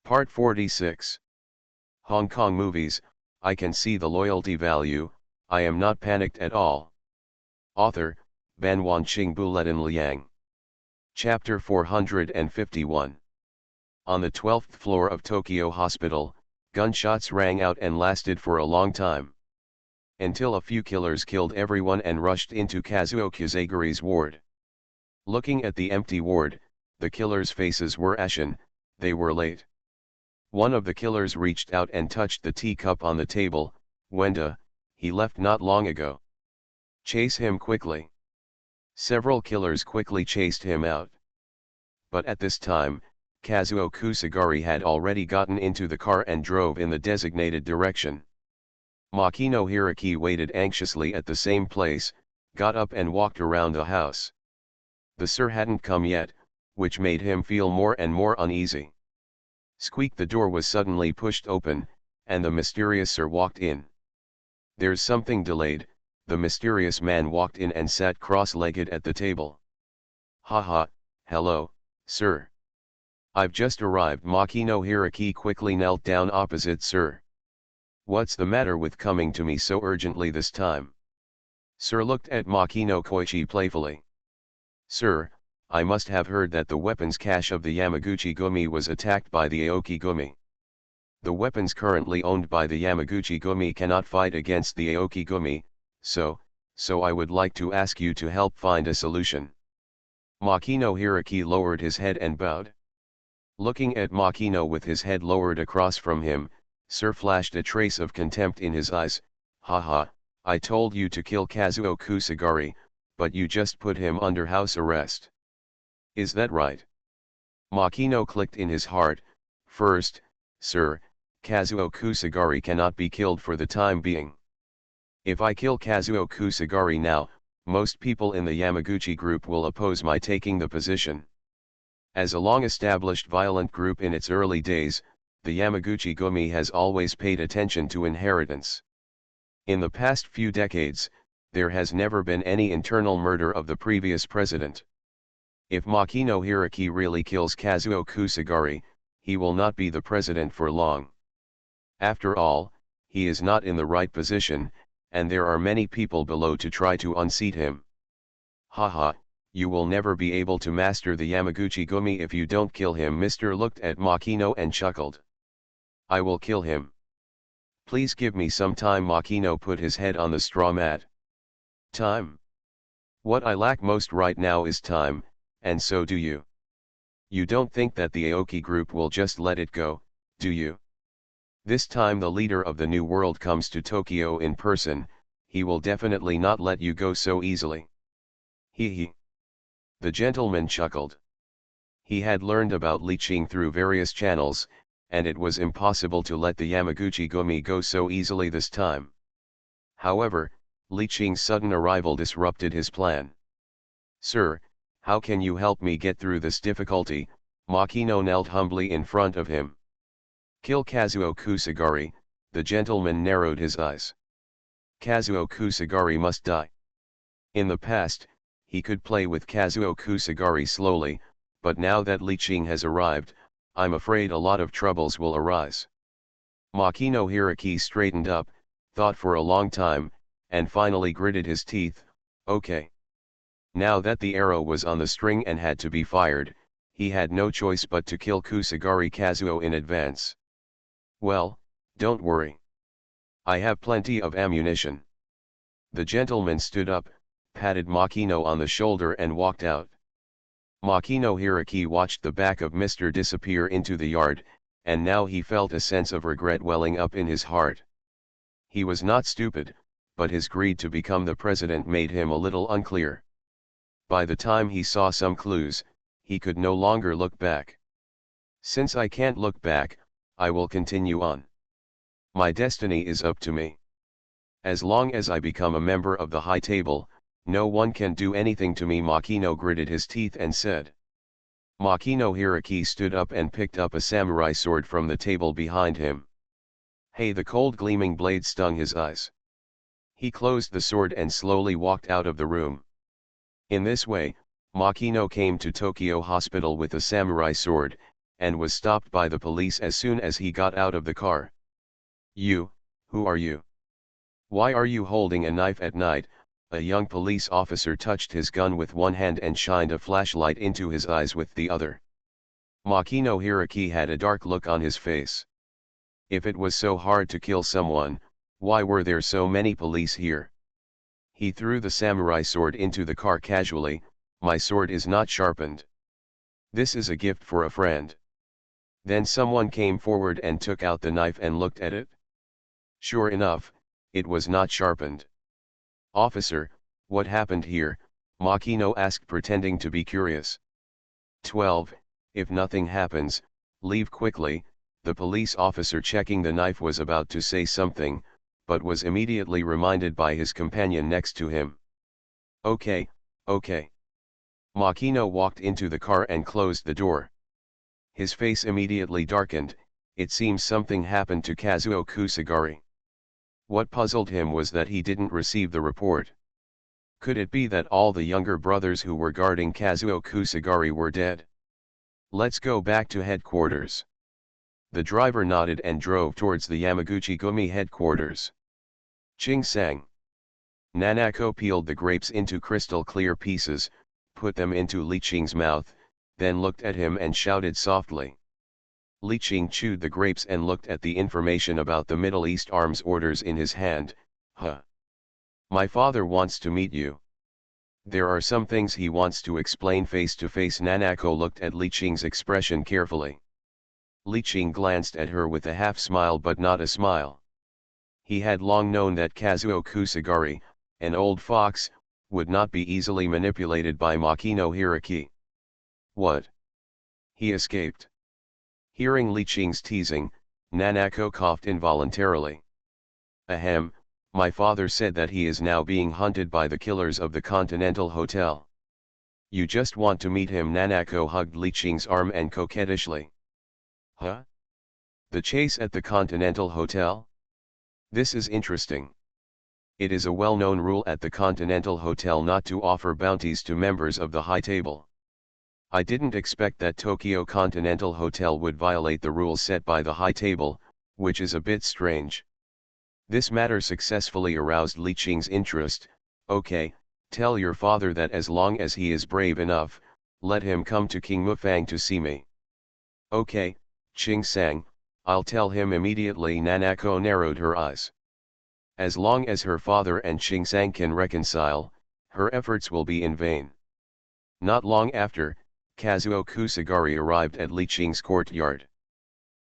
Part 46. Hong Kong movies, I can see the loyalty value, I am not panicked at all. Author, Ban Wanqing Buletin Liang. Chapter 451. On the 12th floor of Tokyo Hospital, gunshots rang out and lasted for a long time. Until a few killers killed everyone and rushed into Kazuo Kusagari's ward. Looking at the empty ward, the killers' faces were ashen, they were late. One of the killers reached out and touched the teacup on the table. Wenda, he left not long ago. Chase him quickly. Several killers quickly chased him out. But at this time, Kazuo Kusagari had already gotten into the car and drove in the designated direction. Makino Hiraki waited anxiously at the same place, got up and walked around the house. The sir hadn't come yet, which made him feel more and more uneasy. Squeak, the door was suddenly pushed open, and the mysterious sir walked in. There's something delayed, the mysterious man walked in and sat cross-legged at the table. Haha, hello, sir. I've just arrived. Makino Hiraki quickly knelt down opposite sir. What's the matter with coming to me so urgently this time? Sir looked at Makino Koichi playfully. Sir, I must have heard that the weapons cache of the Yamaguchi Gumi was attacked by the Aoki Gumi. The weapons currently owned by the Yamaguchi Gumi cannot fight against the Aoki Gumi, so I would like to ask you to help find a solution. Makino Hiraki lowered his head and bowed. Looking at Makino with his head lowered across from him, Sir flashed a trace of contempt in his eyes. Haha, I told you to kill Kazuo Kusagari, but you just put him under house arrest. Is that right? Makino clicked in his heart. First, sir, Kazuo Kusagari cannot be killed for the time being. If I kill Kazuo Kusagari now, most people in the Yamaguchi group will oppose my taking the position. As a long-established violent group in its early days, the Yamaguchi Gumi has always paid attention to inheritance. In the past few decades, there has never been any internal murder of the previous president. If Makino Hiraki really kills Kazuo Kusagari, he will not be the president for long. After all, he is not in the right position, and there are many people below to try to unseat him. Haha, you will never be able to master the Yamaguchi Gumi if you don't kill him. Mr. looked at Makino and chuckled. I will kill him. Please give me some time. Makino put his head on the straw mat. Time? What I lack most right now is time, and so do you. You don't think that the Aoki group will just let it go, do you? This time the leader of the new world comes to Tokyo in person, he will definitely not let you go so easily. Hee. The gentleman chuckled. He had learned about leeching through various channels, and it was impossible to let the Yamaguchi Gumi go so easily this time. However, leeching's sudden arrival disrupted his plan. Sir, how can you help me get through this difficulty? Makino knelt humbly in front of him. Kill Kazuo Kusagari, the gentleman narrowed his eyes. Kazuo Kusagari must die. In the past, he could play with Kazuo Kusagari slowly, but now that leeching has arrived, I'm afraid a lot of troubles will arise. Makino Hiraki straightened up, thought for a long time, and finally gritted his teeth. Okay. Now that the arrow was on the string and had to be fired, he had no choice but to kill Kusagari Kazuo in advance. Well, don't worry. I have plenty of ammunition. The gentleman stood up, patted Makino on the shoulder and walked out. Makino Hiraki watched the back of Mr. disappear into the yard, and now he felt a sense of regret welling up in his heart. He was not stupid, but his greed to become the president made him a little unclear. By the time he saw some clues, he could no longer look back. Since I can't look back, I will continue on. My destiny is up to me. As long as I become a member of the High Table, no one can do anything to me. Makino gritted his teeth and said. Makino Hiraki stood up and picked up a samurai sword from the table behind him. Hey, the cold gleaming blade stung his eyes. He closed the sword and slowly walked out of the room. In this way, Makino came to Tokyo Hospital with a samurai sword, and was stopped by the police as soon as he got out of the car. "You, who are you? Why are you holding a knife at night?" A young police officer touched his gun with one hand and shined a flashlight into his eyes with the other. Makino Hiraki had a dark look on his face. If it was so hard to kill someone, why were there so many police here? He threw the samurai sword into the car casually. "My sword is not sharpened. This is a gift for a friend." Then someone came forward and took out the knife and looked at it. Sure enough, it was not sharpened. "Officer, what happened here?" Makino asked, pretending to be curious. 12. If nothing happens, leave quickly." The police officer checking the knife was about to say something, but was immediately reminded by his companion next to him. "Okay, okay." Makino walked into the car and closed the door. His face immediately darkened. It seems something happened to Kazuo Kusagari. What puzzled him was that he didn't receive the report. Could it be that all the younger brothers who were guarding Kazuo Kusagari were dead? "Let's go back to headquarters." The driver nodded and drove towards the Yamaguchi Gumi headquarters. Ching sang. Nanako peeled the grapes into crystal clear pieces, put them into Li Qing's mouth, then looked at him and shouted softly. Li Qing chewed the grapes and looked at the information about the Middle East arms orders in his hand. "Huh. My father wants to meet you. There are some things he wants to explain face to face." Nanako looked at Li Qing's expression carefully. Li Qing glanced at her with a half smile but not a smile. He had long known that Kazuo Kusagari, an old fox, would not be easily manipulated by Makino Hiraki. "What?" he escaped. Hearing Li Qing's teasing, Nanako coughed involuntarily. "Ahem, my father said that he is now being hunted by the killers of the Continental Hotel." "You just want to meet him." Nanako hugged Li Qing's arm and coquettishly. "Huh? The chase at the Continental Hotel? This is interesting. It is a well-known rule at the Continental Hotel not to offer bounties to members of the high table. I didn't expect that Tokyo Continental Hotel would violate the rules set by the high table, which is a bit strange." This matter successfully aroused Li Qing's interest. "Okay, tell your father that as long as he is brave enough, let him come to King Mufang to see me." "Okay, Qing sang, I'll tell him immediately." Nanako narrowed her eyes. As long as her father and Qing sang can reconcile, her efforts will be in vain. Not long after, Kazuo Kusagari arrived at Li Qing's courtyard.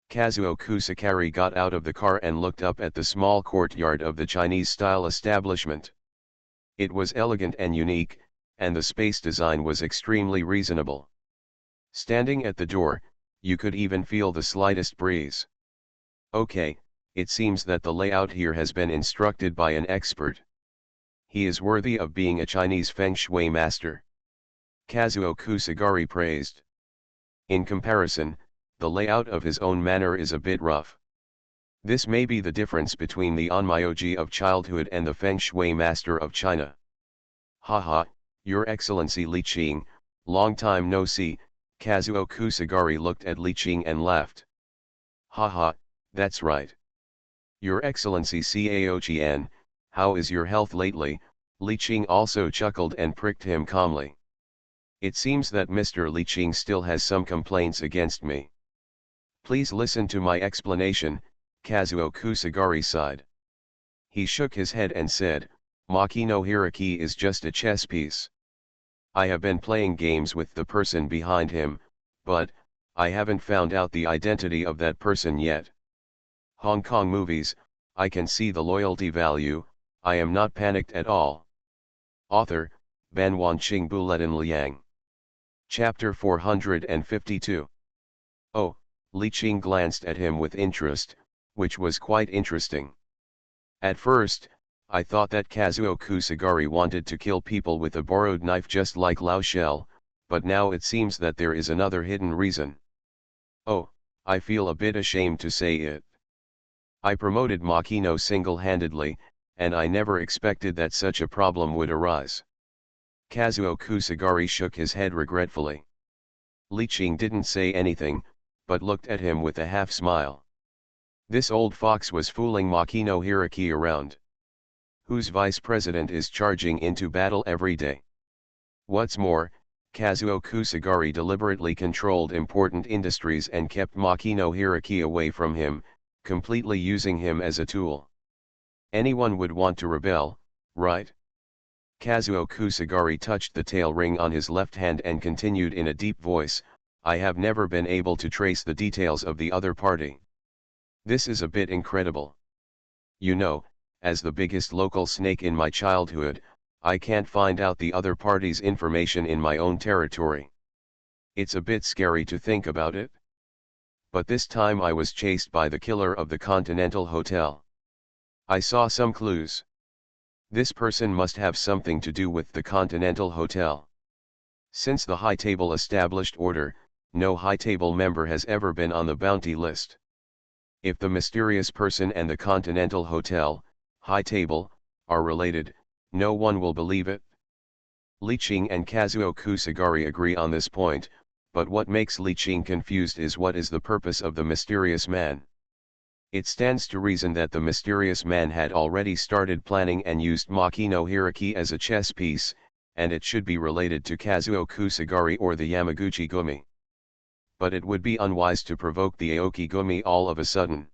Kazuo Kusagari got out of the car and looked up at the small courtyard of the Chinese-style establishment. It was elegant and unique, and the space design was extremely reasonable. Standing at the door, you could even feel the slightest breeze. "Okay, it seems that the layout here has been instructed by an expert. He is worthy of being a Chinese feng shui master," Kazuo Kusagari praised. In comparison, the layout of his own manor is a bit rough. This may be the difference between the onmyoji of childhood and the feng shui master of China. "Haha, Your Excellency Li Qing, long time no see." Kazuo Kusagari looked at Li Qing and laughed. "Haha, that's right. Your Excellency Cao Qian, how is your health lately?" Li Qing also chuckled and pricked him calmly. "It seems that Mr. Li Qing still has some complaints against me." "Please listen to my explanation," Kazuo Kusagari sighed. He shook his head and said, "Makino Hiraki is just a chess piece. I have been playing games with the person behind him, but I haven't found out the identity of that person yet. Hong Kong movies, I can see the loyalty value. I am not panicked at all." Author, Ban Wanqing Buletin Liang. Chapter 452. "Oh," Li Qing glanced at him with interest, which was quite interesting. "At first, I thought that Kazuo Kusagari wanted to kill people with a borrowed knife just like Lao Shell, but now it seems that there is another hidden reason. Oh, I feel a bit ashamed to say it. I promoted Makino single-handedly, and I never expected that such a problem would arise." Kazuo Kusagari shook his head regretfully. Li Qing didn't say anything, but looked at him with a half-smile. This old fox was fooling Makino Hiraki around. Whose vice president is charging into battle every day. What's more, Kazuo Kusagari deliberately controlled important industries and kept Makino Hiraki away from him, completely using him as a tool. Anyone would want to rebel, right? Kazuo Kusagari touched the tail ring on his left hand and continued in a deep voice, I have never been able to trace the details of the other party. This is a bit incredible. You know, as the biggest local snake in my childhood, I can't find out the other party's information in my own territory. It's a bit scary to think about it. But this time I was chased by the killer of the Continental Hotel. I saw some clues. This person must have something to do with the Continental Hotel. Since the High Table established order, no High Table member has ever been on the bounty list. If the mysterious person and the Continental Hotel, High Table, are related, no one will believe it. Li Qing and Kazuo Kusagari agree on this point, but what makes Li Qing confused is what is the purpose of the mysterious man. It stands to reason that the mysterious man had already started planning and used Makino Hiraki as a chess piece, and it should be related to Kazuo Kusagari or the Yamaguchi Gumi. But it would be unwise to provoke the Aoki Gumi all of a sudden.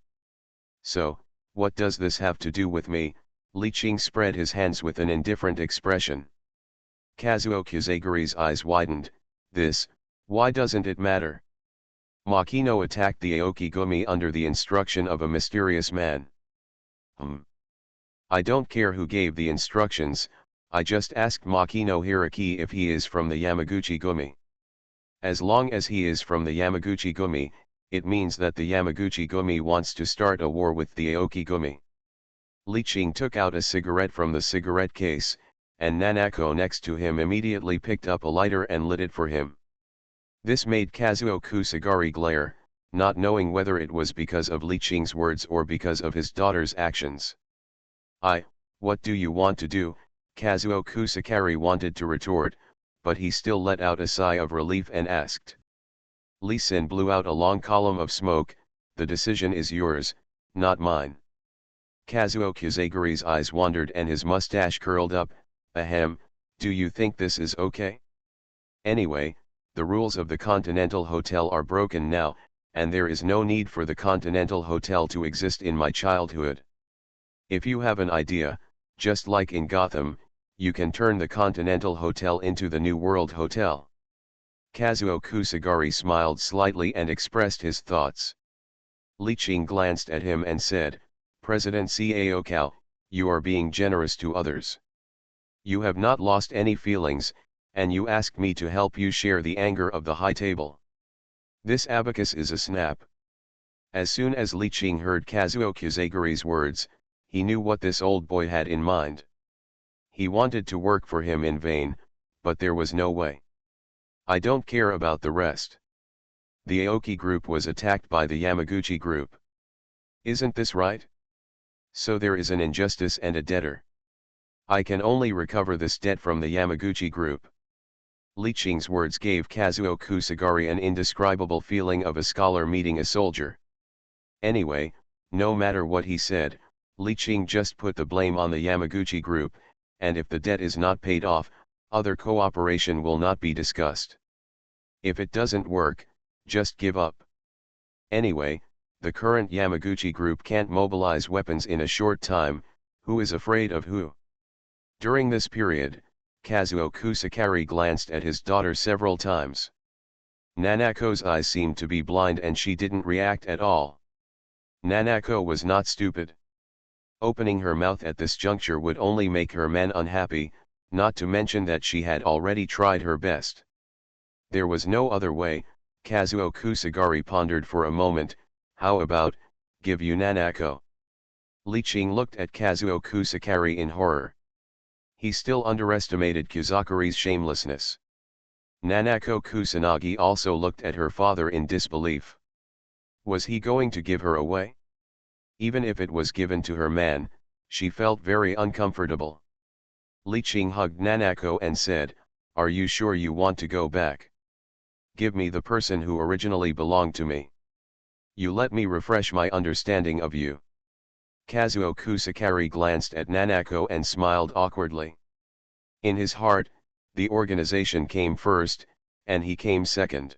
So, what does this have to do with me? Li Qing spread his hands with an indifferent expression. Kazuo Kusagari's eyes widened, why doesn't it matter? Makino attacked the Aoki Gumi under the instruction of a mysterious man. I don't care who gave the instructions, I just asked Makino Hiraki if he is from the Yamaguchi Gumi. As long as he is from the Yamaguchi Gumi, it means that the Yamaguchi Gumi wants to start a war with the Aoki Gumi. Li Qing took out a cigarette from the cigarette case, and Nanako next to him immediately picked up a lighter and lit it for him. This made Kazuo Kusagari glare, not knowing whether it was because of Li Qing's words or because of his daughter's actions. What do you want to do? Kazuo Kusagari wanted to retort, but he still let out a sigh of relief and asked. Li Xin blew out a long column of smoke, the decision is yours, not mine. Kazuo Kusagari's eyes wandered and his mustache curled up, ahem, do you think this is okay? Anyway, the rules of the Continental Hotel are broken now, and there is no need for the Continental Hotel to exist in my childhood. If you have an idea, just like in Gotham, you can turn the Continental Hotel into the New World Hotel. Kazuo Kusagari smiled slightly and expressed his thoughts. Li Qing glanced at him and said, President Cao Cao, you are being generous to others. You have not lost any feelings, and you ask me to help you share the anger of the High Table. This abacus is a snap. As soon as Li Qing heard Kazuo Kusagari's words, he knew what this old boy had in mind. He wanted to work for him in vain, but there was no way. I don't care about the rest. The Aoki group was attacked by the Yamaguchi group. Isn't this right? So there is an injustice and a debtor. I can only recover this debt from the Yamaguchi group. Li Qing's words gave Kazuo Kusagari an indescribable feeling of a scholar meeting a soldier. Anyway, no matter what he said, Li Qing just put the blame on the Yamaguchi group, and if the debt is not paid off, other cooperation will not be discussed. If it doesn't work, just give up. Anyway, the current Yamaguchi group can't mobilize weapons in a short time, who is afraid of who? During this period, Kazuo Kusagari glanced at his daughter several times. Nanako's eyes seemed to be blind and she didn't react at all. Nanako was not stupid. Opening her mouth at this juncture would only make her man unhappy, not to mention that she had already tried her best. There was no other way. Kazuo Kusagari pondered for a moment, how about, give you Nanako? Li Qing looked at Kazuo Kusagari in horror. He still underestimated Kusagari's shamelessness. Nanako Kusanagi also looked at her father in disbelief. Was he going to give her away? Even if it was given to her man, she felt very uncomfortable. Li Qing hugged Nanako and said, are you sure you want to go back? Give me the person who originally belonged to me. You let me refresh my understanding of you. Kazuo Kusakari glanced at Nanako and smiled awkwardly. In his heart, the organization came first, and he came second.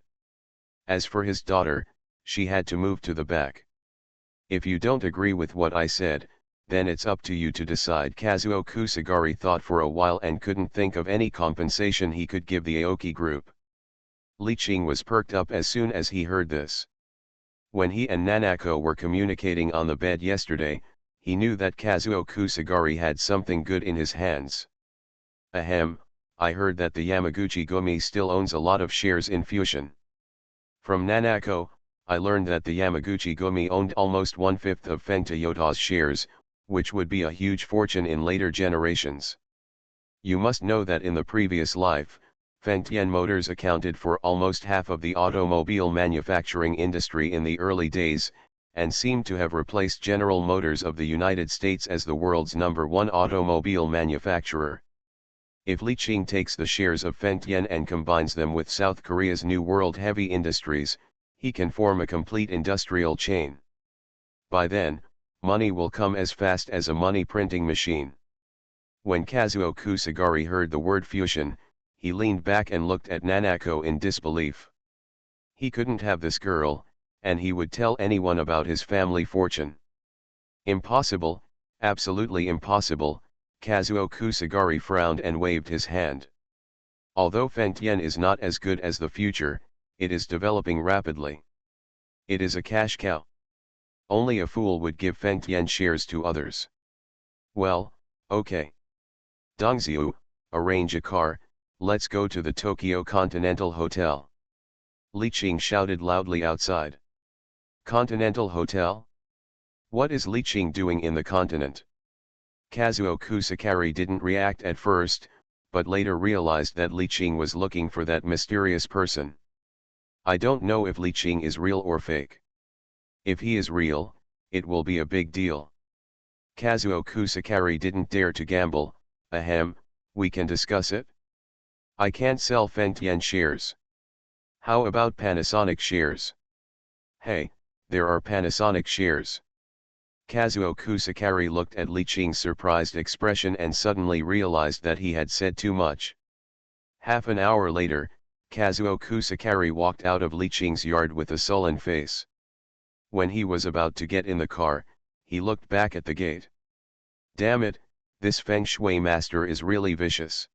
As for his daughter, she had to move to the back. If you don't agree with what I said, then it's up to you to decide. Kazuo Kusagari thought for a while and couldn't think of any compensation he could give the Aoki group. Li Qing was perked up as soon as he heard this. When he and Nanako were communicating on the bed yesterday, he knew that Kazuo Kusagari had something good in his hands. Ahem, I heard that the Yamaguchi Gumi still owns a lot of shares in Fusion. From Nanako, I learned that the Yamaguchi Gumi owned almost 1/5 of Feng Toyota's shares, which would be a huge fortune in later generations. You must know that in the previous life, Fengtian Motors accounted for almost half of the automobile manufacturing industry in the early days, and seemed to have replaced General Motors of the United States as the world's #1 automobile manufacturer. If Li Qing takes the shares of Fengtian and combines them with South Korea's New World Heavy Industries, he can form a complete industrial chain. By then, money will come as fast as a money printing machine. When Kazuo Kusagari heard the word fusion, he leaned back and looked at Nanako in disbelief. He couldn't have this girl, and he would tell anyone about his family fortune. Impossible, absolutely impossible, Kazuo Kusagari frowned and waved his hand. Although Fengtian is not as good as the future, it is developing rapidly. It is a cash cow. Only a fool would give Fengtian shares to others. Well, okay. Dongziu, arrange a car, let's go to the Tokyo Continental Hotel. Li Qing shouted loudly outside. Continental Hotel? What is Li Qing doing in the continent? Kazuo Kusakari didn't react at first, but later realized that Li Qing was looking for that mysterious person. I don't know if Li Qing is real or fake. If he is real, it will be a big deal. Kazuo Kusakari didn't dare to gamble. Ahem, we can discuss it. I can't sell Fengtian shares. How about Panasonic shares? Hey, there are Panasonic shares. Kazuo Kusakari looked at Li Qing's surprised expression and suddenly realized that he had said too much. Half an hour later, Kazuo Kusakari walked out of Li Qing's yard with a sullen face. When he was about to get in the car, he looked back at the gate. Damn it, this Feng Shui master is really vicious.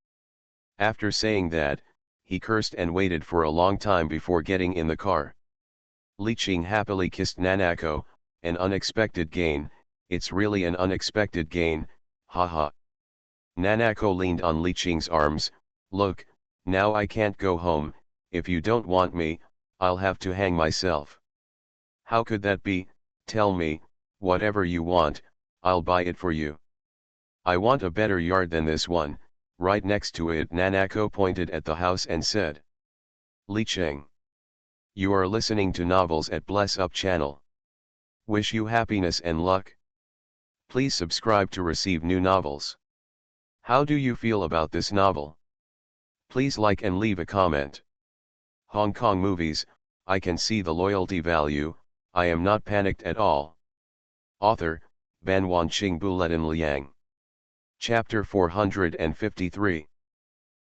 After saying that, he cursed and waited for a long time before getting in the car. Li Qing happily kissed Nanako. An unexpected gain, it's really an unexpected gain, haha. Nanako leaned on Li Qing's arms. Look, now I can't go home, if you don't want me, I'll have to hang myself. How could that be? Tell me, whatever you want, I'll buy it for you. I want a better yard than this one, right next to it. Nanako pointed at the house and said. Li Qing. You are listening to Novels at Bless Up channel. Wish you happiness and luck. Please subscribe to receive new novels. How do you feel about this novel? Please like and leave a comment. Hong Kong movies, I can see the loyalty value, I am not panicked at all. Author, Ban Wanqing Buletin Liang. Chapter 453.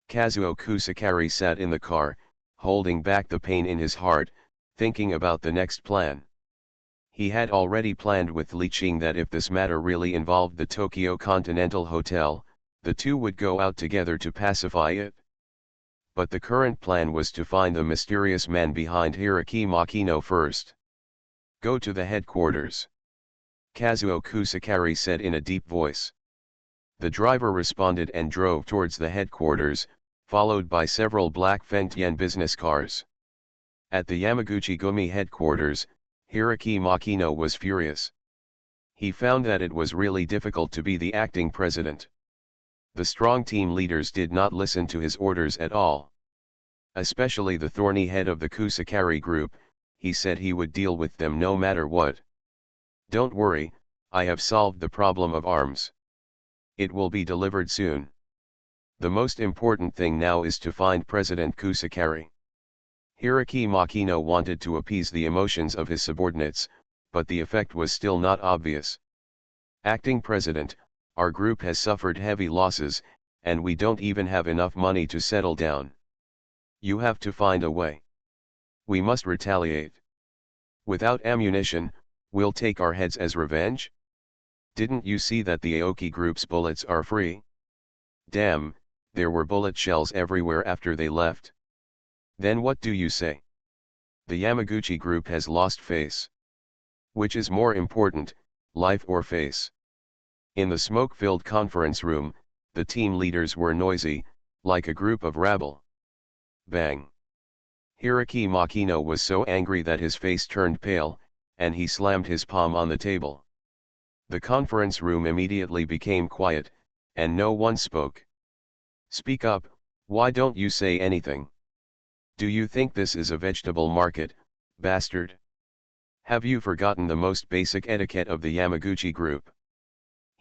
Kazuo Kusakari sat in the car, holding back the pain in his heart, thinking about the next plan. He had already planned with Li Qing that if this matter really involved the Tokyo Continental Hotel, the two would go out together to pacify it. But the current plan was to find the mysterious man behind Hiraki Makino first. Go to the headquarters. Kazuo Kusakari said in a deep voice. The driver responded and drove towards the headquarters, followed by several black Fengtian business cars. At the Yamaguchi Gumi headquarters, Hiraki Makino was furious. He found that it was really difficult to be the acting president. The strong team leaders did not listen to his orders at all. Especially the thorny head of the Kusakari group, he said he would deal with them no matter what. Don't worry, I have solved the problem of arms. It will be delivered soon. The most important thing now is to find President Kusakari. Hiraki Makino wanted to appease the emotions of his subordinates, but the effect was still not obvious. Acting President, our group has suffered heavy losses, and we don't even have enough money to settle down. You have to find a way. We must retaliate. Without ammunition, we'll take our heads as revenge? Didn't you see that the Aoki group's bullets are free? Damn, there were bullet shells everywhere after they left. Then what do you say? The Yamaguchi group has lost face. Which is more important, life or face? In the smoke-filled conference room, the team leaders were noisy, like a group of rabble. Bang! Hiroki Makino was so angry that his face turned pale, and he slammed his palm on the table. The conference room immediately became quiet, and no one spoke. Speak up, why don't you say anything? Do you think this is a vegetable market, bastard? Have you forgotten the most basic etiquette of the Yamaguchi group?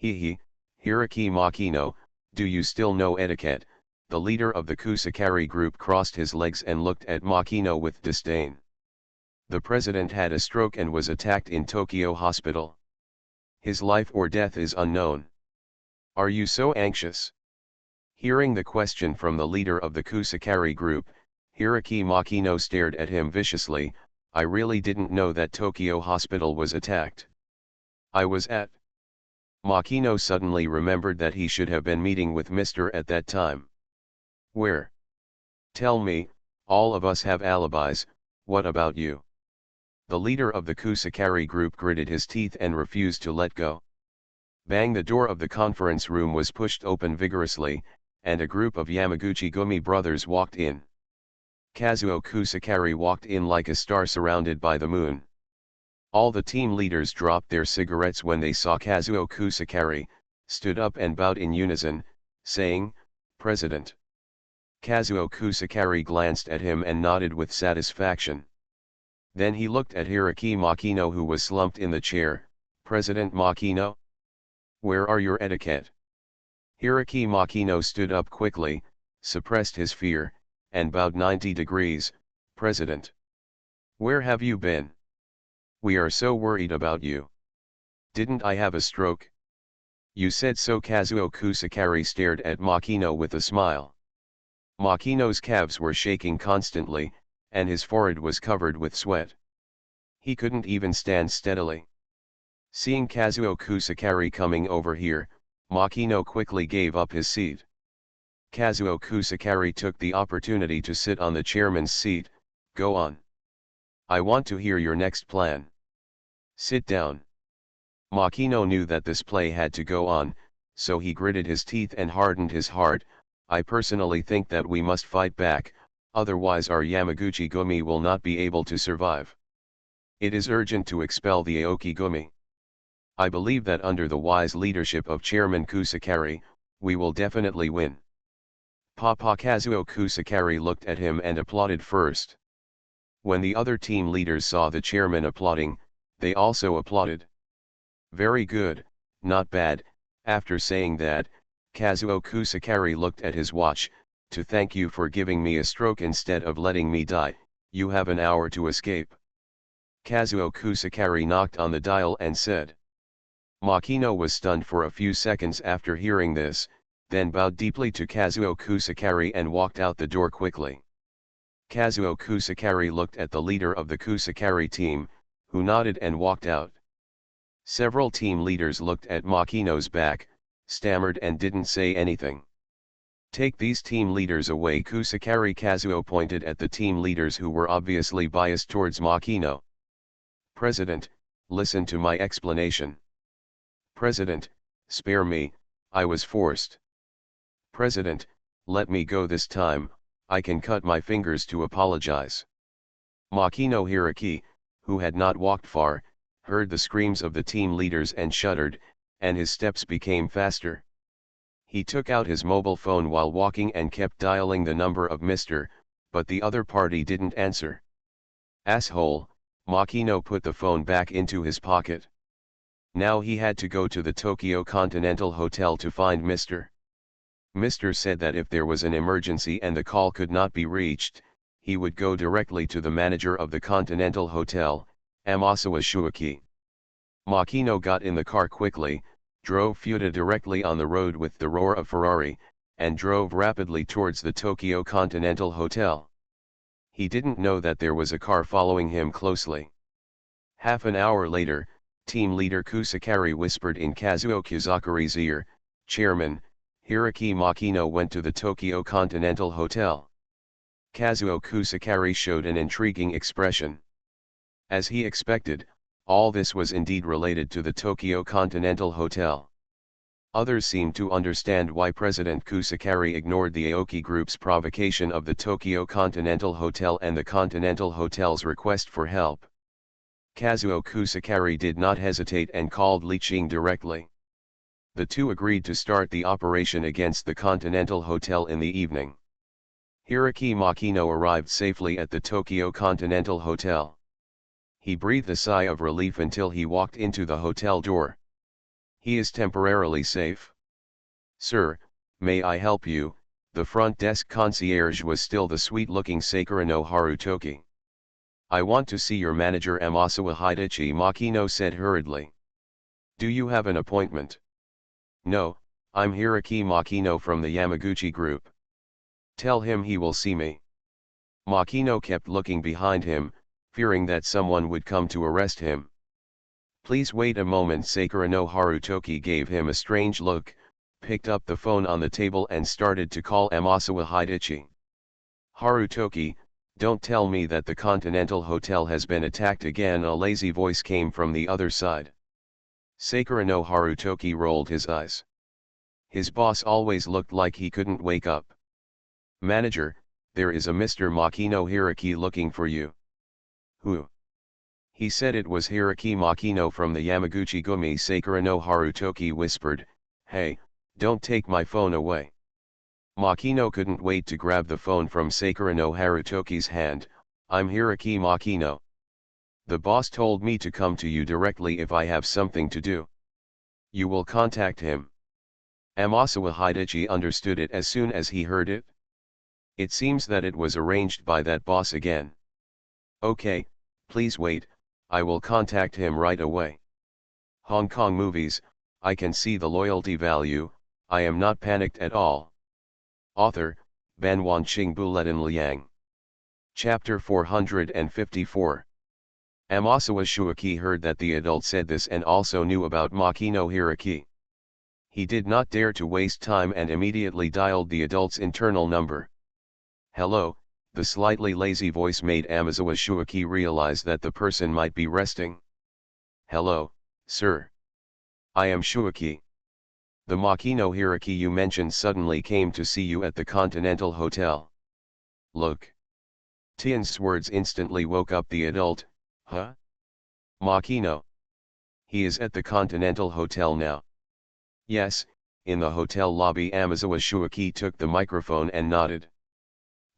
Hihi, Hiroki Makino, do you still know etiquette? The leader of the Kusakari group crossed his legs and looked at Makino with disdain. The president had a stroke and was attacked in Tokyo hospital. His life or death is unknown. Are you so anxious? Hearing the question from the leader of the Kusakari group, Hiroki Makino stared at him viciously. I really didn't know that Tokyo hospital was attacked. I was at. Makino suddenly remembered that he should have been meeting with Mr. at that time. Where? Tell me, all of us have alibis, what about you? The leader of the Kusakari group gritted his teeth and refused to let go. Bang! The door of the conference room was pushed open vigorously, and a group of Yamaguchi Gumi brothers walked in. Kazuo Kusakari walked in like a star surrounded by the moon. All the team leaders dropped their cigarettes when they saw Kazuo Kusakari, stood up and bowed in unison, saying, President. Kazuo Kusakari glanced at him and nodded with satisfaction. Then he looked at Hiroki Makino, who was slumped in the chair. President Makino? Where are your etiquette? Hiroki Makino stood up quickly, suppressed his fear, and bowed 90 degrees, President. Where have you been? We are so worried about you. Didn't I have a stroke? You said so. Kazuo Kusakari stared at Makino with a smile. Makino's calves were shaking constantly, and his forehead was covered with sweat. He couldn't even stand steadily. Seeing Kazuo Kusakari coming over here, Makino quickly gave up his seat. Kazuo Kusakari took the opportunity to sit on the chairman's seat. Go on. I want to hear your next plan. Sit down. Makino knew that this play had to go on, so he gritted his teeth and hardened his heart. I personally think that we must fight back, otherwise our Yamaguchi Gumi will not be able to survive. It is urgent to expel the Aoki Gumi. I believe that under the wise leadership of Chairman Kusakari, we will definitely win. Papa Kazuo Kusakari looked at him and applauded first. When the other team leaders saw the chairman applauding, they also applauded. Very good, not bad. After saying that, Kazuo Kusakari looked at his watch. To thank you for giving me a stroke instead of letting me die, you have an hour to escape. Kazuo Kusakari knocked on the dial and said. Makino was stunned for a few seconds after hearing this, then bowed deeply to Kazuo Kusakari and walked out the door quickly. Kazuo Kusakari looked at the leader of the Kusakari team, who nodded and walked out. Several team leaders looked at Makino's back, stammered and didn't say anything. Take these team leaders away. Kusakari Kazuo pointed at the team leaders who were obviously biased towards Makino. President, listen to my explanation. President, spare me, I was forced. President, let me go this time, I can cut my fingers to apologize. Makino Hiroki, who had not walked far, heard the screams of the team leaders and shuddered, and his steps became faster. He took out his mobile phone while walking and kept dialing the number of Mr., but the other party didn't answer. Asshole, Makino put the phone back into his pocket. Now he had to go to the Tokyo Continental Hotel to find Mr. Mr. said that if there was an emergency and the call could not be reached, he would go directly to the manager of the Continental Hotel, Amasawa Shuaki. Makino got in the car quickly, drove Futa directly on the road with the roar of Ferrari, and drove rapidly towards the Tokyo Continental Hotel. He didn't know that there was a car following him closely. Half an hour later, team leader Kusakari whispered in Kazuo Kusakari's ear, "Chairman, Hiroki Makino went to the Tokyo Continental Hotel." Kazuo Kusakari showed an intriguing expression. As he expected, all this was indeed related to the Tokyo Continental Hotel. Others seemed to understand why President Kusakari ignored the Aoki Group's provocation of the Tokyo Continental Hotel and the Continental Hotel's request for help. Kazuo Kusakari did not hesitate and called Li Qing directly. The two agreed to start the operation against the Continental Hotel in the evening. Hiroki Makino arrived safely at the Tokyo Continental Hotel. He breathed a sigh of relief until he walked into the hotel door. He is temporarily safe. "Sir, may I help you?" The front desk concierge was still the sweet-looking Sakura no Harutoki. "I want to see your manager Amasawa Hidachi," Makino said hurriedly. "Do you have an appointment?" "No, I'm Hiroki Makino from the Yamaguchi Group." "Tell him he will see me." Makino kept looking behind him, fearing that someone would come to arrest him. "Please wait a moment." Sakura no Harutoki gave him a strange look, picked up the phone on the table and started to call Amasawa Hidachi. "Harutoki, don't tell me that the Continental Hotel has been attacked again." A lazy voice came from the other side. Sakura no Harutoki rolled his eyes. His boss always looked like he couldn't wake up. "Manager, there is a Mr. Makino Hiroki looking for you." "Who?" He said it was Hiroki Makino from the Yamaguchi Gumi. Sakura no Harutoki whispered, "Hey, don't take my phone away." Makino couldn't wait to grab the phone from Sakura no Harutoki's hand. "I'm Hiroki Makino. The boss told me to come to you directly if I have something to do. You will contact him." Amasawa Hidachi understood it as soon as he heard it. It seems that it was arranged by that boss again. "Okay, please wait, I will contact him right away." Hong Kong movies, I can see the loyalty value, I am not panicked at all. Author, Ban Wanqing Buletin Liang. Chapter 454. Amasawa Shuaki heard that the adult said this and also knew about Makino Hiroki. He did not dare to waste time and immediately dialed the adult's internal number. "Hello," the slightly lazy voice made Amasawa Shuaki realize that the person might be resting. "Hello, sir. I am Shuaki. The Makino Hiroki you mentioned suddenly came to see you at the Continental Hotel." "Look." Tian's words instantly woke up the adult. "Huh? Makino? He is at the Continental Hotel now." "Yes, in the hotel lobby." Amasawa Shuaki took the microphone and nodded.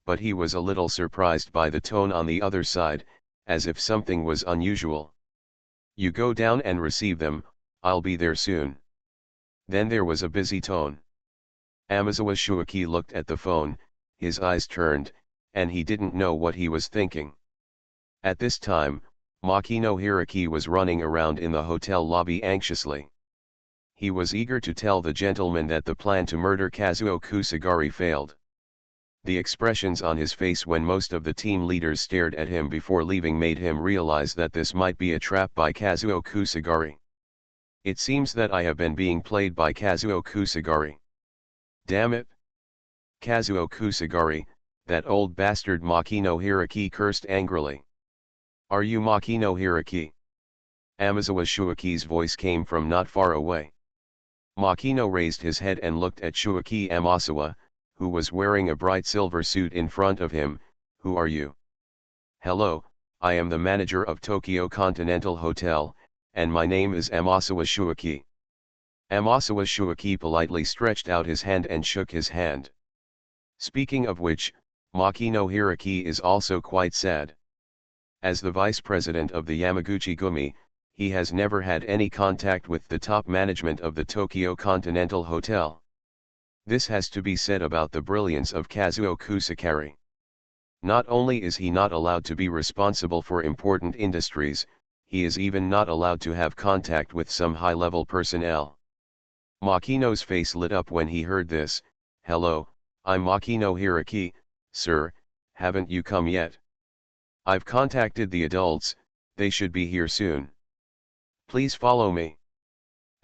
But he was a little surprised by the tone on the other side, as if something was unusual. "You go down and receive them, I'll be there soon." Then there was a busy tone. Amasawa Shuaki looked at the phone, his eyes turned, and he didn't know what he was thinking. At this time, Makino Hiroki was running around in the hotel lobby anxiously. He was eager to tell the gentleman that the plan to murder Kazuo Kusagari failed. The expressions on his face when most of the team leaders stared at him before leaving made him realize that this might be a trap by Kazuo Kusagari. "It seems that I have been being played by Kazuo Kusagari. Damn it! Kazuo Kusagari, that old bastard!" Makino Hiroki cursed angrily. "Are you Makino Hiroki?" Amasawa Shuaki's voice came from not far away. Makino raised his head and looked at Shuaki Amasawa, who was wearing a bright silver suit in front of him. "Who are you?" "Hello, I am the manager of Tokyo Continental Hotel, and my name is Amasawa Shuaki." Amasawa Shuaki politely stretched out his hand and shook his hand. Speaking of which, Makino Hiroki is also quite sad. As the vice president of the Yamaguchi Gumi, he has never had any contact with the top management of the Tokyo Continental Hotel. This has to be said about the brilliance of Kazuo Kusakari. Not only is he not allowed to be responsible for important industries, he is even not allowed to have contact with some high-level personnel. Makino's face lit up when he heard this. "Hello, I'm Makino Hiraki, sir, haven't you come yet? I've contacted the adults, they should be here soon. Please follow me."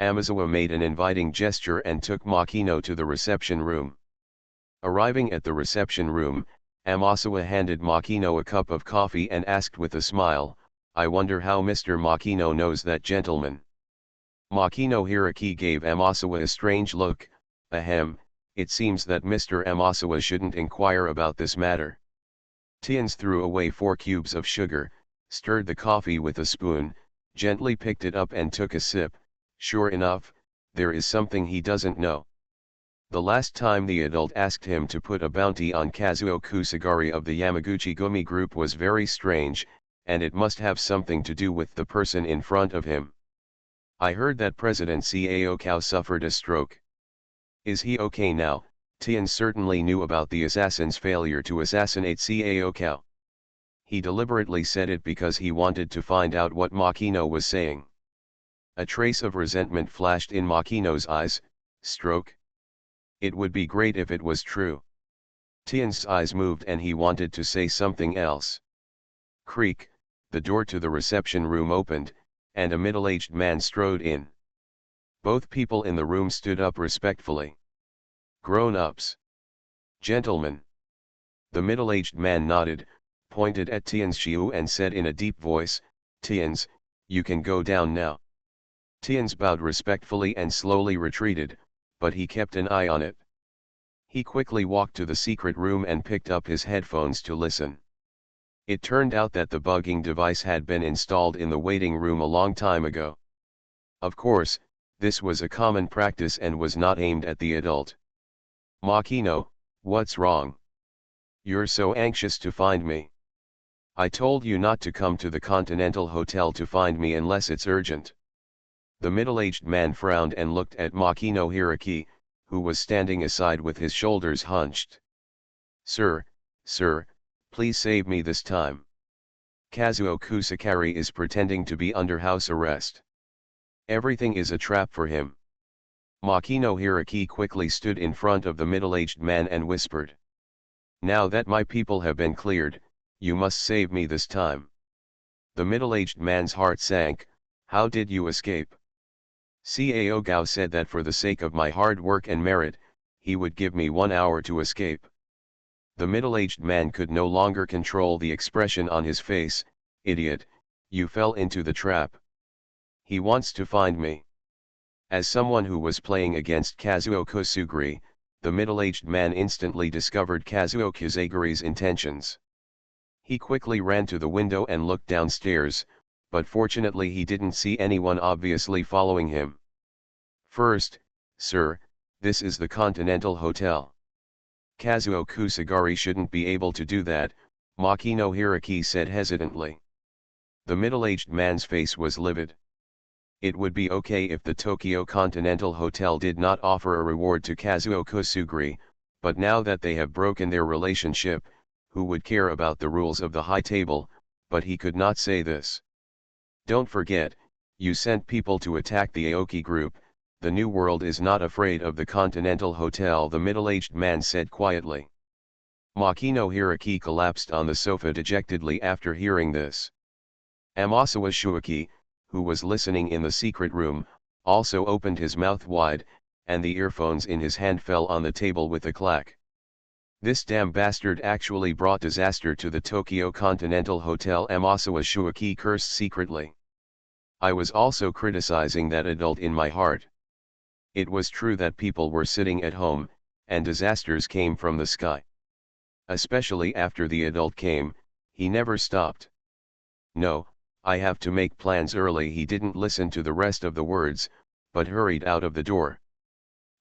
Amazawa made an inviting gesture and took Makino to the reception room. Arriving at the reception room, Amazawa handed Makino a cup of coffee and asked with a smile, "I wonder how Mr. Makino knows that gentleman." Makino Hiraki gave Amazawa a strange look. "Ahem, it seems that Mr. Amazawa shouldn't inquire about this matter." Tians threw away 4 cubes of sugar, stirred the coffee with a spoon, gently picked it up and took a sip. Sure enough, there is something he doesn't know. The last time the adult asked him to put a bounty on Kazuo Kusagari of the Yamaguchi Gumi group was very strange, and it must have something to do with the person in front of him. "I heard that President Cao suffered a stroke. Is he okay now?" Tian certainly knew about the assassin's failure to assassinate Cao. He deliberately said it because he wanted to find out what Makino was saying. A trace of resentment flashed in Makino's eyes. Stroke? It would be great if it was true. Tian's eyes moved and he wanted to say something else. Creak, the door to the reception room opened, and a middle-aged man strode in. Both people in the room stood up respectfully. "Grown-ups. Gentlemen." The middle-aged man nodded, pointed at Tian's Xiu and said in a deep voice, "Tian's, you can go down now." Tian's bowed respectfully and slowly retreated, but he kept an eye on it. He quickly walked to the secret room and picked up his headphones to listen. It turned out that the bugging device had been installed in the waiting room a long time ago. Of course, this was a common practice and was not aimed at the adult. "Makino, what's wrong? You're so anxious to find me. I told you not to come to the Continental Hotel to find me unless it's urgent." The middle-aged man frowned and looked at Makino Hiraki, who was standing aside with his shoulders hunched. Sir, please save me this time. Kazuo Kusakari is pretending to be under house arrest. Everything is a trap for him." Makino Hiraki quickly stood in front of the middle-aged man and whispered. "Now that my people have been cleared, you must save me this time." The middle-aged man's heart sank. "How did you escape?" "Cao Gao said that for the sake of my hard work and merit, he would give me 1 hour to escape." The middle-aged man could no longer control the expression on his face. "Idiot, you fell into the trap. He wants to find me." As someone who was playing against Kazuo Kusugiri, the middle-aged man instantly discovered Kazuo Kusagiri's intentions. He quickly ran to the window and looked downstairs, but fortunately he didn't see anyone obviously following him. "First, sir, this is the Continental Hotel. Kazuo Kusagari shouldn't be able to do that," Makino Hiraki said hesitantly. The middle-aged man's face was livid. It would be okay if the Tokyo Continental Hotel did not offer a reward to Kazuo Kusugiri, but now that they have broken their relationship, who would care about the rules of the high table? But he could not say this. "Don't forget, you sent people to attack the Aoki group. The New World is not afraid of the Continental Hotel," the middle-aged man said quietly. Makino Hiraki collapsed on the sofa dejectedly after hearing this. Amasawa Shuaki, who was listening in the secret room, also opened his mouth wide, and the earphones in his hand fell on the table with a clack. "This damn bastard actually brought disaster to the Tokyo Continental Hotel," Amasawa Shuaki cursed secretly. "I was also criticizing that adult in my heart. It was true that people were sitting at home, and disasters came from the sky. Especially after the adult came, he never stopped. No, I have to make plans early." He didn't listen to the rest of the words, but hurried out of the door.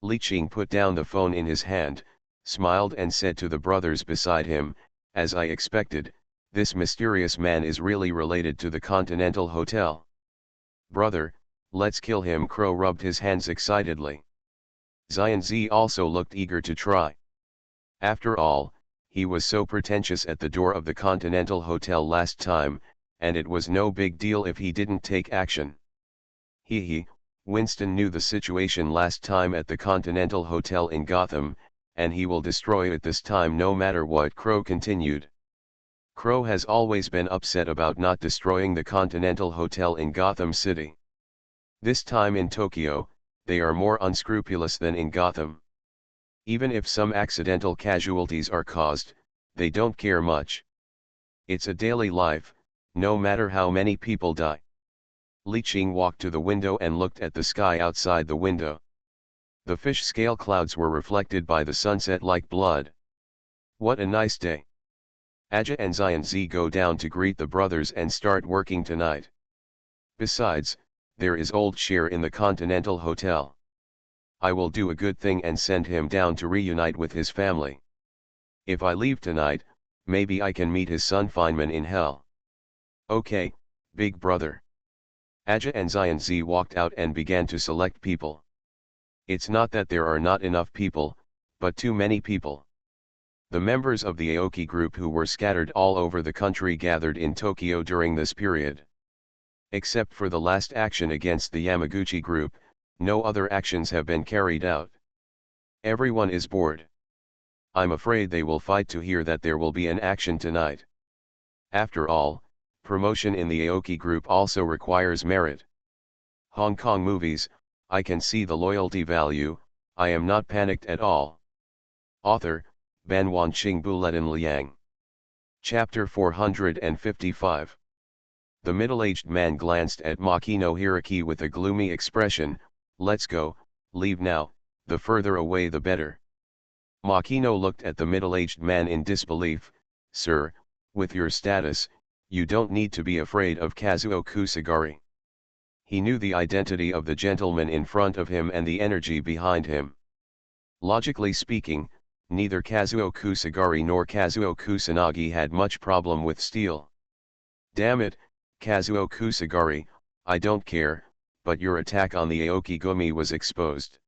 Li Qing put down the phone in his hand, smiled and said to the brothers beside him, "As I expected, this mysterious man is really related to the Continental Hotel. Brother, let's kill him." Crow rubbed his hands excitedly. Xianzi also looked eager to try. After all, he was so pretentious at the door of the Continental Hotel last time, and it was no big deal if he didn't take action. Winston knew the situation last time at the Continental Hotel in Gotham, and he will destroy it this time no matter what. Crow continued. Crow has always been upset about not destroying the Continental Hotel in Gotham City. This time in Tokyo, they are more unscrupulous than in Gotham. Even if some accidental casualties are caused, they don't care much. It's a daily life, no matter how many people die. Li Qing walked to the window and looked at the sky outside the window. The fish-scale clouds were reflected by the sunset like blood. What a nice day. Aja and Xianzi go down to greet the brothers and start working tonight. Besides, there is old Cher in the Continental Hotel. I will do a good thing and send him down to reunite with his family. If I leave tonight, maybe I can meet his son Feynman in hell. Okay, big brother. Aja and Xianzi walked out and began to select people. It's not that there are not enough people, but too many people. The members of the Aoki group who were scattered all over the country gathered in Tokyo during this period. Except for the last action against the Yamaguchi group, no other actions have been carried out. Everyone is bored. I'm afraid they will fight to hear that there will be an action tonight. After all, promotion in the Aoki group also requires merit. Hong Kong movies, I can see the loyalty value, I am not panicked at all. Author, Ban Wanqing Buletin Liang. Chapter 455. The middle-aged man glanced at Makino Hiraki with a gloomy expression. Let's go, leave now, the further away the better. Makino looked at the middle-aged man in disbelief. Sir, with your status, you don't need to be afraid of Kazuo Kusagari. He knew the identity of the gentleman in front of him and the energy behind him. Logically speaking, neither Kazuo Kusagari nor Kazuo Kusanagi had much problem with steel. Damn it, Kazuo Kusagari, I don't care, but your attack on the Aoki Gumi was exposed.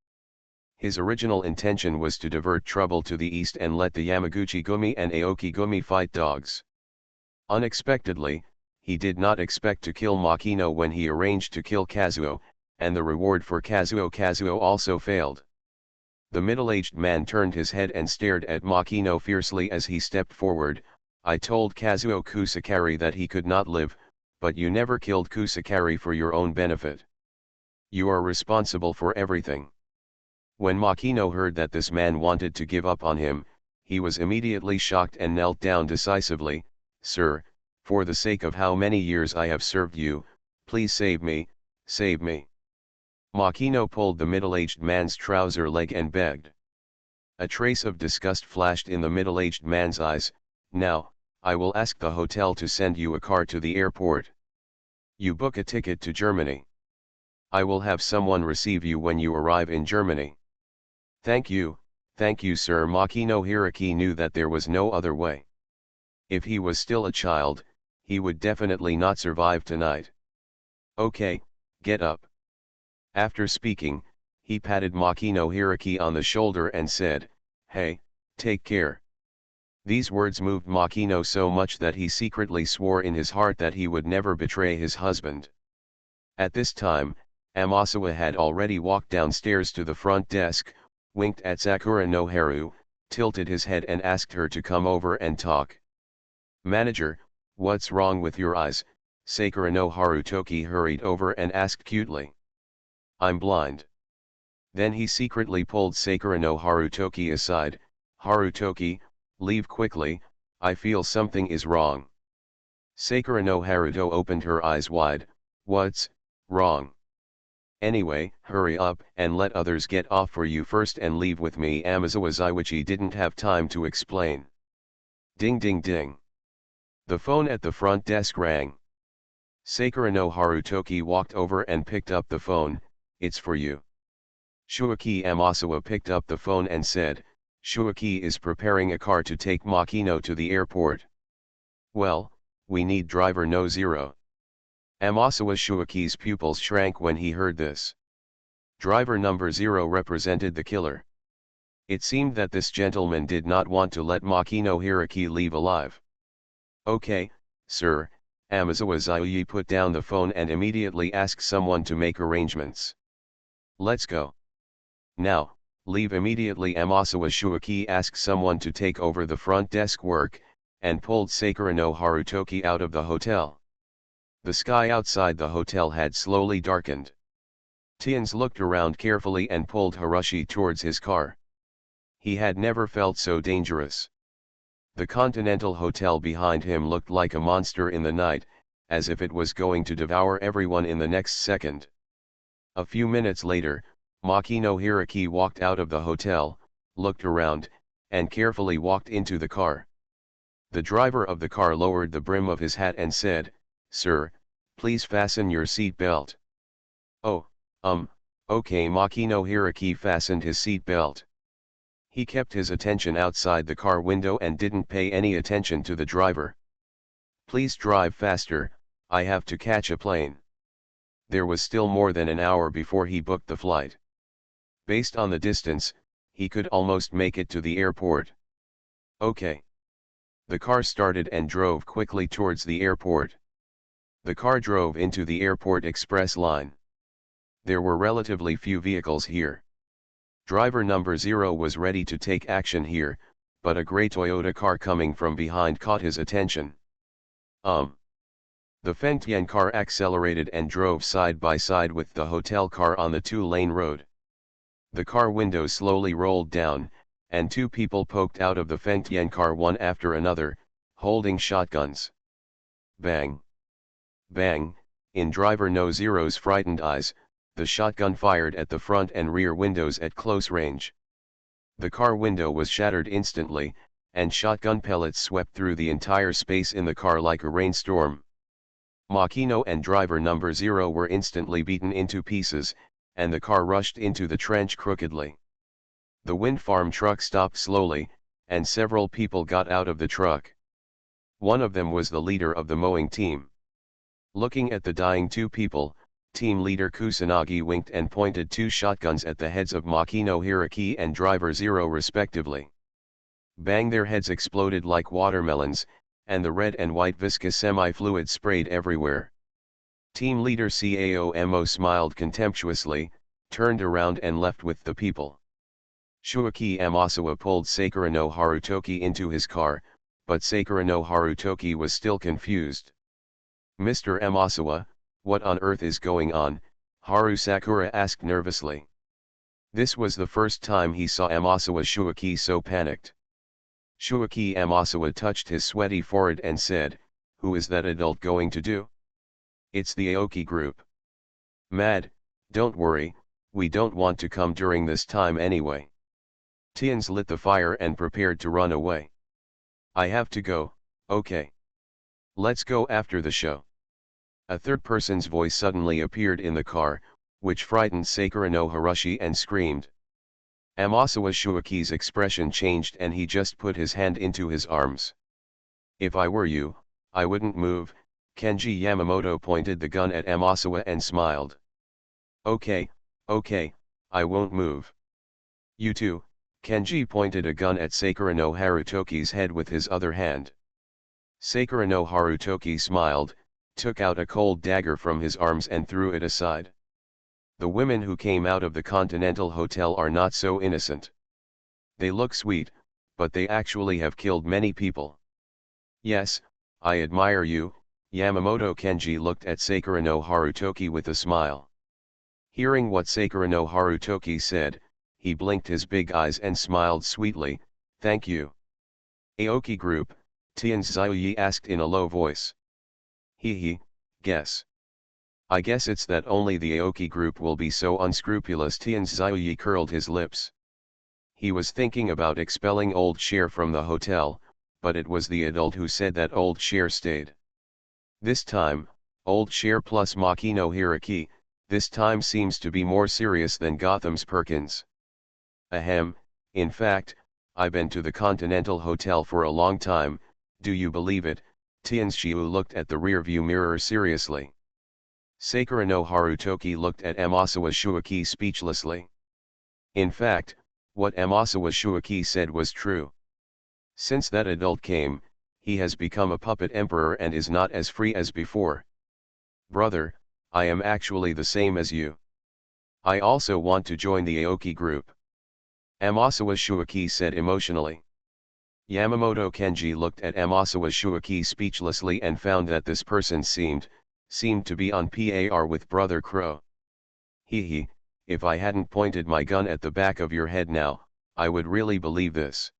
His original intention was to divert trouble to the east and let the Yamaguchi Gumi and Aoki Gumi fight dogs. Unexpectedly, he did not expect to kill Makino when he arranged to kill Kazuo, and the reward for Kazuo also failed. The middle-aged man turned his head and stared at Makino fiercely as he stepped forward. I told Kazuo Kusakari that he could not live, but you never killed Kusakari for your own benefit. You are responsible for everything. When Makino heard that this man wanted to give up on him, he was immediately shocked and knelt down decisively. Sir, for the sake of how many years I have served you, please save me, save me. Makino pulled the middle-aged man's trouser leg and begged. A trace of disgust flashed in the middle-aged man's eyes. Now, I will ask the hotel to send you a car to the airport. You book a ticket to Germany. I will have someone receive you when you arrive in Germany. Thank you, sir. Makino Hiraki knew that there was no other way. If he was still a child, he would definitely not survive tonight. Okay, get up. After speaking, he patted Makino Hiraki on the shoulder and said, hey, take care. These words moved Makino so much that he secretly swore in his heart that he would never betray his husband. At this time, Amasawa had already walked downstairs to the front desk, winked at Sakura no Haru, tilted his head and asked her to come over and talk. Manager, what's wrong with your eyes? Sakura no Harutoki hurried over and asked cutely. I'm blind. Then he secretly pulled Sakura no Harutoki aside. Harutoki, leave quickly, I feel something is wrong. Sakura no Haruto opened her eyes wide. What's wrong? Anyway, hurry up and let others get off for you first and leave with me. Amazawa Zaiwichi didn't have time to explain. Ding ding ding. The phone at the front desk rang. Sakura no Harutoki walked over and picked up the phone. It's for you. Shuaki Amasawa picked up the phone and said, Shuaki is preparing a car to take Makino to the airport. Well, we need driver no 0. Amasawa Shuaki's pupils shrank when he heard this. Driver number 0 represented the killer. It seemed that this gentleman did not want to let Makino Hiraki leave alive. Okay, sir, Amazawa Zyuyi put down the phone and immediately asked someone to make arrangements. Let's go. Now, leave immediately. Amasawa Shuaki asked someone to take over the front desk work, and pulled Sakura no Harutoki out of the hotel. The sky outside the hotel had slowly darkened. Tians looked around carefully and pulled Hiroshi towards his car. He had never felt so dangerous. The Continental Hotel behind him looked like a monster in the night, as if it was going to devour everyone in the next second. A few minutes later, Makino Hiraki walked out of the hotel, looked around, and carefully walked into the car. The driver of the car lowered the brim of his hat and said, "Sir, please fasten your seat belt." "Oh, okay." Makino Hiraki fastened his seat belt. He kept his attention outside the car window and didn't pay any attention to the driver. "Please drive faster, I have to catch a plane." There was still more than an hour before he booked the flight. Based on the distance, he could almost make it to the airport. Okay. The car started and drove quickly towards the airport. The car drove into the airport express line. There were relatively few vehicles here. Driver number 0 was ready to take action here, but a grey Toyota car coming from behind caught his attention. The Fengtian car accelerated and drove side by side with the hotel car on the 2-lane road. The car windows slowly rolled down, and 2 people poked out of the Fengtian car one after another, holding shotguns. Bang! Bang! In driver no 0's frightened eyes, the shotgun fired at the front and rear windows at close range. The car window was shattered instantly, and shotgun pellets swept through the entire space in the car like a rainstorm. Makino and driver number 0 were instantly beaten into pieces, and the car rushed into the trench crookedly. The wind farm truck stopped slowly, and several people got out of the truck. One of them was the leader of the mowing team. Looking at the dying 2 people, team leader Kusanagi winked and pointed 2 shotguns at the heads of Makino Hiraki and driver 0 respectively. Bang! Their heads exploded like watermelons, and the red and white viscous semi-fluid sprayed everywhere. Team leader Caomo smiled contemptuously, turned around and left with the people. Shuaki Amasawa pulled Sakura no Harutoki into his car, but Sakura no Harutoki was still confused. "Mr. Amasawa, what on earth is going on?" Haru Sakura asked nervously. This was the first time he saw Amasawa Shuaki so panicked. Shuaki Amasawa touched his sweaty forehead and said, "Who is that adult going to do?" "It's the Aoki group." "Mad, don't worry, we don't want to come during this time anyway." Tians lit the fire and prepared to run away. "I have to go, okay. Let's go after the show." A third person's voice suddenly appeared in the car, which frightened Sakura no Hiroshi and screamed. Amasawa Shuaki's expression changed and he just put his hand into his arms. "If I were you, I wouldn't move." Kenji Yamamoto pointed the gun at Amasawa and smiled. Okay, I won't move." "You too." Kenji pointed a gun at Sakura no Harutoki's head with his other hand. Sakura no Harutoki smiled, took out a cold dagger from his arms and threw it aside. The women who came out of the Continental Hotel are not so innocent. They look sweet, but they actually have killed many people. "Yes, I admire you, Yamamoto." Kenji looked at Sakura no Harutoki with a smile. Hearing what Sakura no Harutoki said, he blinked his big eyes and smiled sweetly, "Thank you." "Aoki group?" Tian's Zyuyi asked in a low voice. Guess. "I guess it's that only the Aoki group will be so unscrupulous." Tian's Zyuyi curled his lips. He was thinking about expelling old Cher from the hotel, but it was the adult who said that old Cher stayed. This time, old Cher plus Makino Hiraki, this time seems to be more serious than Gotham's Perkins. "Ahem, in fact, I've been to the Continental Hotel for a long time, do you believe it?" Tian's Shiu looked at the rearview mirror seriously. Sakura no Harutoki looked at Amasawa Shuaki speechlessly. In fact, what Amasawa Shuaki said was true. Since that adult came, He has become a puppet emperor and is not as free as before. Brother, I am actually the same as you. I also want to join the Aoki group. Amasawa Shuaki said emotionally. Yamamoto Kenji looked at Amasawa Shuaki speechlessly and found that this person seemed to be on par with Brother Crow. He, if I hadn't pointed my gun at the back of your head now, I would really believe this.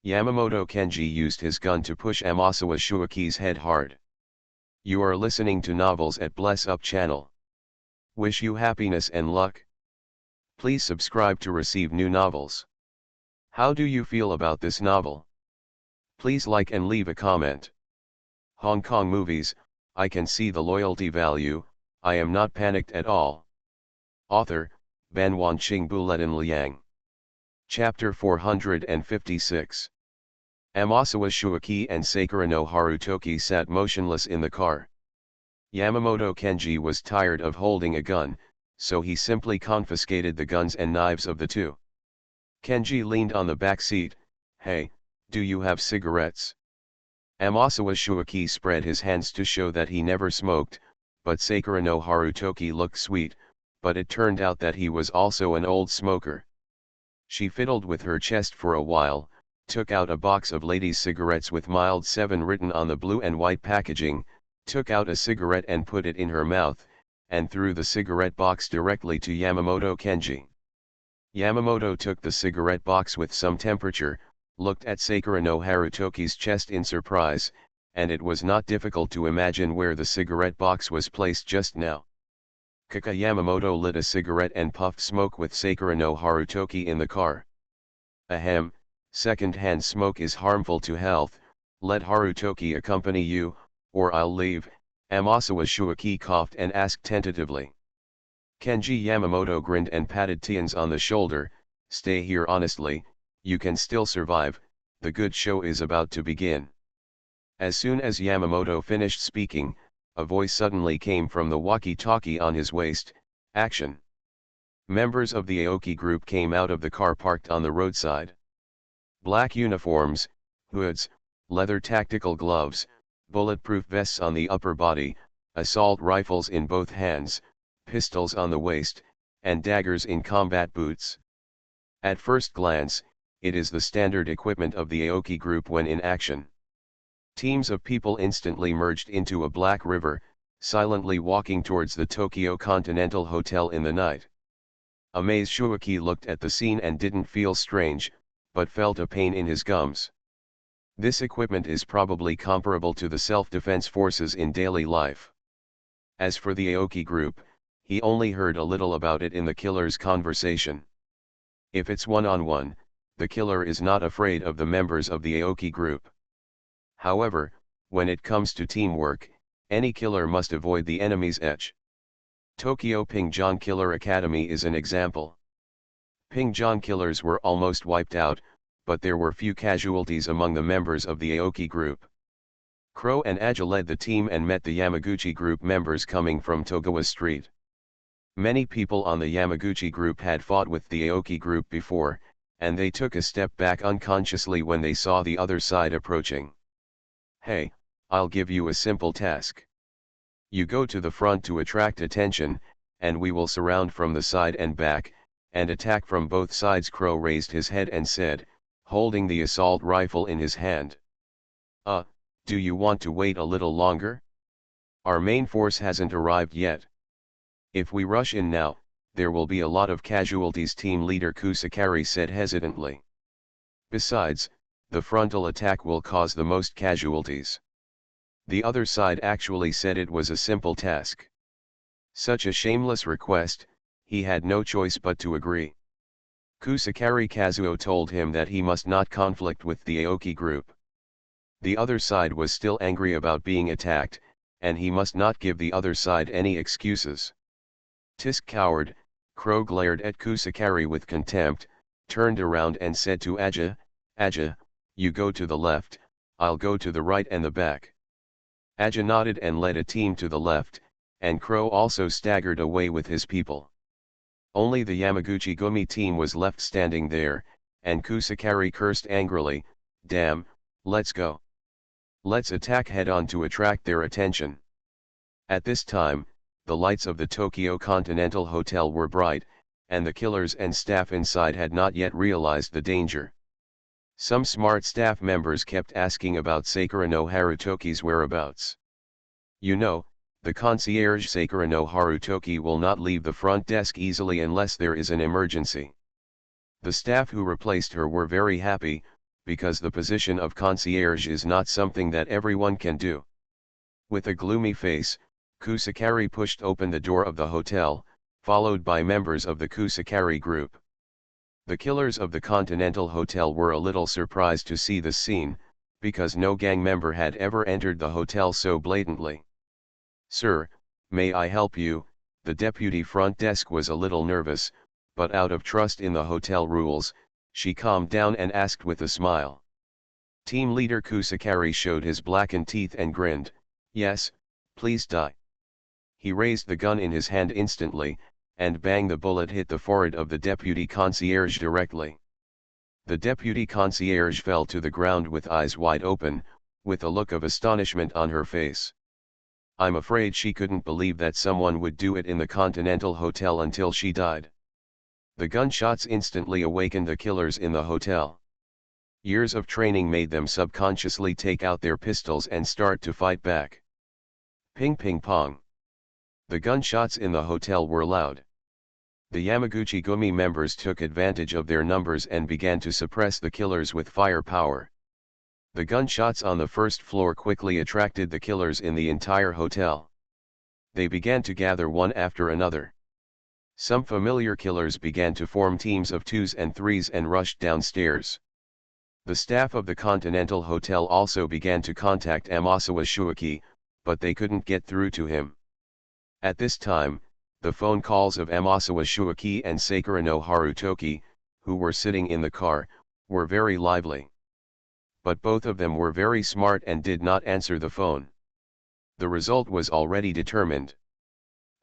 Yamamoto Kenji used his gun to push Amasawa Shuaki's head hard. You are listening to Novels at Bless Up channel. Wish you happiness and luck. Please subscribe to receive new novels. How do you feel about this novel? Please like and leave a comment. Hong Kong movies, I can see the loyalty value, I am not panicked at all. Author, Ban Wanqing Buletin Liang. Chapter 456. Amasawa Shuaki and Sakura no Harutoki sat motionless in the car. Yamamoto Kenji was tired of holding a gun, so he simply confiscated the guns and knives of the two. Kenji leaned on the back seat. Hey, do you have cigarettes? Amasawa Shuaki spread his hands to show that he never smoked, but Sakura no Harutoki looked sweet, but it turned out that he was also an old smoker. She fiddled with her chest for a while, took out a box of ladies' cigarettes with mild 7 written on the blue and white packaging, took out a cigarette and put it in her mouth, and threw the cigarette box directly to Yamamoto Kenji. Yamamoto took the cigarette box with some temperature, looked at Sakura no Harutoki's chest in surprise, and it was not difficult to imagine where the cigarette box was placed just now. Kaka Yamamoto lit a cigarette and puffed smoke with Sakura no Harutoki in the car. Ahem, second-hand smoke is harmful to health, let Harutoki accompany you, or I'll leave, Amasawa Shuaki coughed and asked tentatively. Kenji Yamamoto grinned and patted Tians on the shoulder, stay here honestly, you can still survive, the good show is about to begin. As soon as Yamamoto finished speaking, a voice suddenly came from the walkie-talkie on his waist, action. Members of the Aoki group came out of the car parked on the roadside. Black uniforms, hoods, leather tactical gloves, bulletproof vests on the upper body, assault rifles in both hands, pistols on the waist, and daggers in combat boots. At first glance, it is the standard equipment of the Aoki group when in action. Teams of people instantly merged into a black river, silently walking towards the Tokyo Continental Hotel in the night. Amazed Shuaki looked at the scene and didn't feel strange, but felt a pain in his gums. This equipment is probably comparable to the self-defense forces in daily life. As for the Aoki group, he only heard a little about it in the killer's conversation. If it's one-on-one, the killer is not afraid of the members of the Aoki group. However, when it comes to teamwork, any killer must avoid the enemy's edge. Tokyo Pingjan Killer Academy is an example. Pingjan killers were almost wiped out, but there were few casualties among the members of the Aoki group. Crow and Aja led the team and met the Yamaguchi group members coming from Togawa Street. Many people on the Yamaguchi group had fought with the Aoki group before, and they took a step back unconsciously when they saw the other side approaching. Hey, I'll give you a simple task. You go to the front to attract attention, and we will surround from the side and back, and attack from both sides. Crow raised his head and said, holding the assault rifle in his hand. Do you want to wait a little longer? Our main force hasn't arrived yet. If we rush in now, there will be a lot of casualties, team leader Kusakari said hesitantly. Besides, the frontal attack will cause the most casualties. The other side actually said it was a simple task. Such a shameless request, he had no choice but to agree. Kusakari Kazuo told him that he must not conflict with the Aoki group. The other side was still angry about being attacked, and he must not give the other side any excuses. Tisk coward, Crow glared at Kusakari with contempt, turned around and said to Aja, Aja, you go to the left, I'll go to the right and the back. Aja nodded and led a team to the left, and Crow also staggered away with his people. Only the Yamaguchi Gumi team was left standing there, and Kusakari cursed angrily, damn, let's go. Let's attack head-on to attract their attention. At this time, the lights of the Tokyo Continental Hotel were bright, and the killers and staff inside had not yet realized the danger. Some smart staff members kept asking about Sakura no Harutoki's whereabouts. You know, the concierge Sakura no Harutoki will not leave the front desk easily unless there is an emergency. The staff who replaced her were very happy, because the position of concierge is not something that everyone can do. With a gloomy face, Kusakari pushed open the door of the hotel, followed by members of the Kusakari group. The killers of the Continental Hotel were a little surprised to see this scene, because no gang member had ever entered the hotel so blatantly. "Sir, may I help you?" The deputy front desk was a little nervous, but out of trust in the hotel rules, she calmed down and asked with a smile. Team leader Kusakari showed his blackened teeth and grinned, "Yes, please die." He raised the gun in his hand instantly, and bang, the bullet hit the forehead of the deputy concierge directly. The deputy concierge fell to the ground with eyes wide open, with a look of astonishment on her face. I'm afraid she couldn't believe that someone would do it in the Continental Hotel until she died. The gunshots instantly awakened the killers in the hotel. Years of training made them subconsciously take out their pistols and start to fight back. Ping ping pong. The gunshots in the hotel were loud. The Yamaguchi Gumi members took advantage of their numbers and began to suppress the killers with firepower. The gunshots on the first floor quickly attracted the killers in the entire hotel. They began to gather one after another. Some familiar killers began to form teams of 2s and 3s and rushed downstairs. The staff of the Continental Hotel also began to contact Amasawa Shuiki, but they couldn't get through to him. At this time, the phone calls of Amasawa Shuiki and Sakura no Harutoki, who were sitting in the car, were very lively. But both of them were very smart and did not answer the phone. The result was already determined.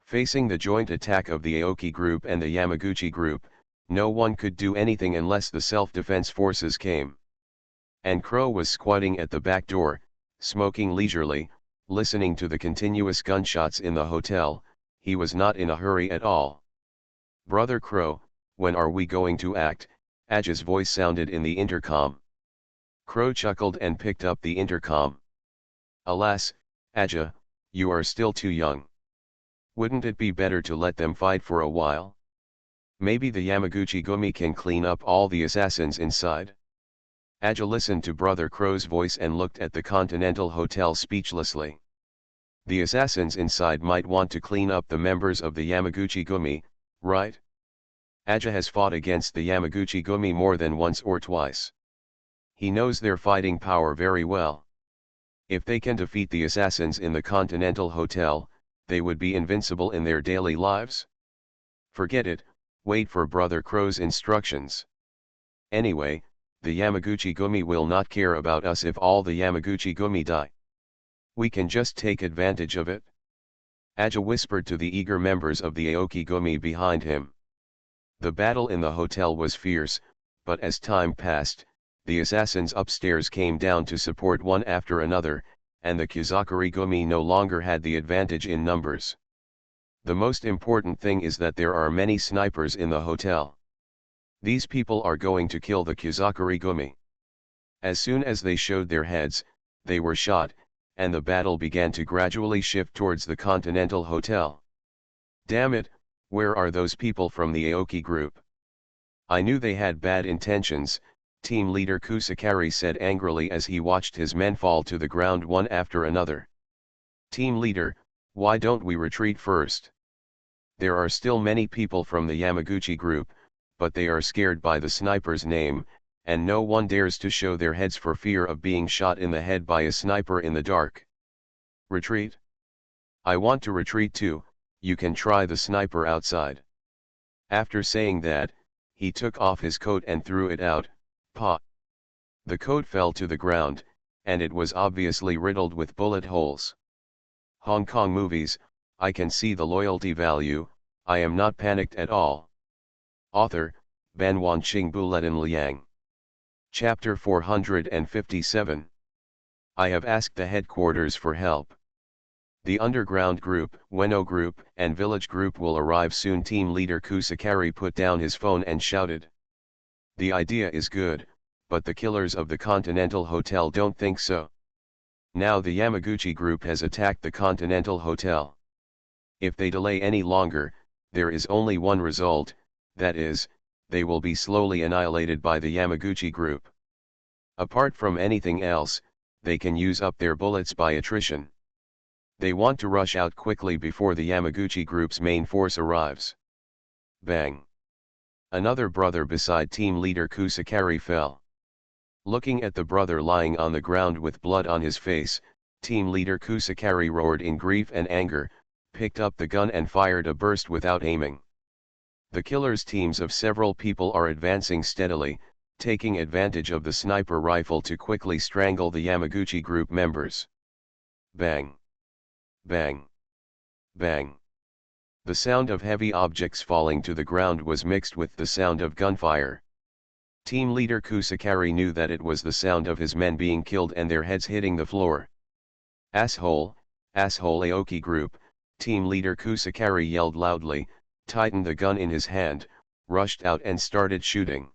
Facing the joint attack of the Aoki group and the Yamaguchi group, no one could do anything unless the self-defense forces came. And Crow was squatting at the back door, smoking leisurely, listening to the continuous gunshots in the hotel. He was not in a hurry at all. "Brother Crow, when are we going to act?" Aja's voice sounded in the intercom. Crow chuckled and picked up the intercom. "Alas, Aja, you are still too young. Wouldn't it be better to let them fight for a while? Maybe the Yamaguchi Gumi can clean up all the assassins inside." Aja listened to Brother Crow's voice and looked at the Continental Hotel speechlessly. The assassins inside might want to clean up the members of the Yamaguchi Gumi, right? Aja has fought against the Yamaguchi Gumi more than once or twice. He knows their fighting power very well. If they can defeat the assassins in the Continental Hotel, they would be invincible in their daily lives. Forget it, wait for Brother Crow's instructions. Anyway, the Yamaguchi Gumi will not care about us if all the Yamaguchi Gumi die. We can just take advantage of it. Aja whispered to the eager members of the Aoki Gumi behind him. The battle in the hotel was fierce, but as time passed, the assassins upstairs came down to support one after another, and the Kuzakari Gumi no longer had the advantage in numbers. The most important thing is that there are many snipers in the hotel. These people are going to kill the Kuzakari Gumi. As soon as they showed their heads, they were shot, and the battle began to gradually shift towards the Continental Hotel. Damn it, where are those people from the Aoki group? I knew they had bad intentions, team leader Kusakari said angrily as he watched his men fall to the ground one after another. Team leader, why don't we retreat first? There are still many people from the Yamaguchi group, but they are scared by the sniper's name, and no one dares to show their heads for fear of being shot in the head by a sniper in the dark. Retreat? I want to retreat too. You can try the sniper outside. After saying that, he took off his coat and threw it out. Pa! The coat fell to the ground, and it was obviously riddled with bullet holes. Hong Kong movies, I can see the loyalty value, I am not panicked at all. Author, Banwanqing Buletin Liang. Chapter 457. I have asked the headquarters for help. The underground group, Ueno group, and village group will arrive soon. Team leader Kusakari put down his phone and shouted. The idea is good, but the killers of the Continental Hotel don't think so. Now the Yamaguchi group has attacked the Continental Hotel. If they delay any longer, there is only one result, that is, they will be slowly annihilated by the Yamaguchi group. Apart from anything else, they can use up their bullets by attrition. They want to rush out quickly before the Yamaguchi group's main force arrives. Bang! Another brother beside team leader Kusakari fell. Looking at the brother lying on the ground with blood on his face, team leader Kusakari roared in grief and anger, picked up the gun and fired a burst without aiming. The killers' teams of several people are advancing steadily, taking advantage of the sniper rifle to quickly strangle the Yamaguchi group members. Bang! Bang! Bang! The sound of heavy objects falling to the ground was mixed with the sound of gunfire. Team leader Kusakari knew that it was the sound of his men being killed and their heads hitting the floor. Asshole, asshole Aoki group, team leader Kusakari yelled loudly, tightened the gun in his hand, rushed out and started shooting.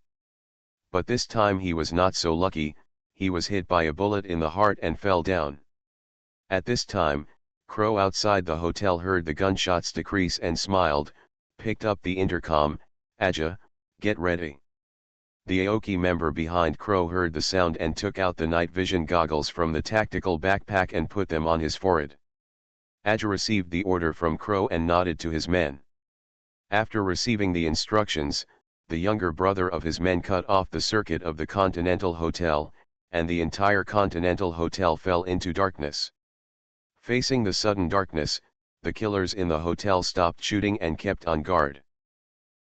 But this time he was not so lucky, he was hit by a bullet in the heart and fell down. At this time, Crow outside the hotel heard the gunshots decrease and smiled, picked up the intercom. Aja, get ready. The Aoki member behind Crow heard the sound and took out the night vision goggles from the tactical backpack and put them on his forehead. Aja received the order from Crow and nodded to his men. After receiving the instructions, the younger brother of his men cut off the circuit of the Continental Hotel, and the entire Continental Hotel fell into darkness. Facing the sudden darkness, the killers in the hotel stopped shooting and kept on guard.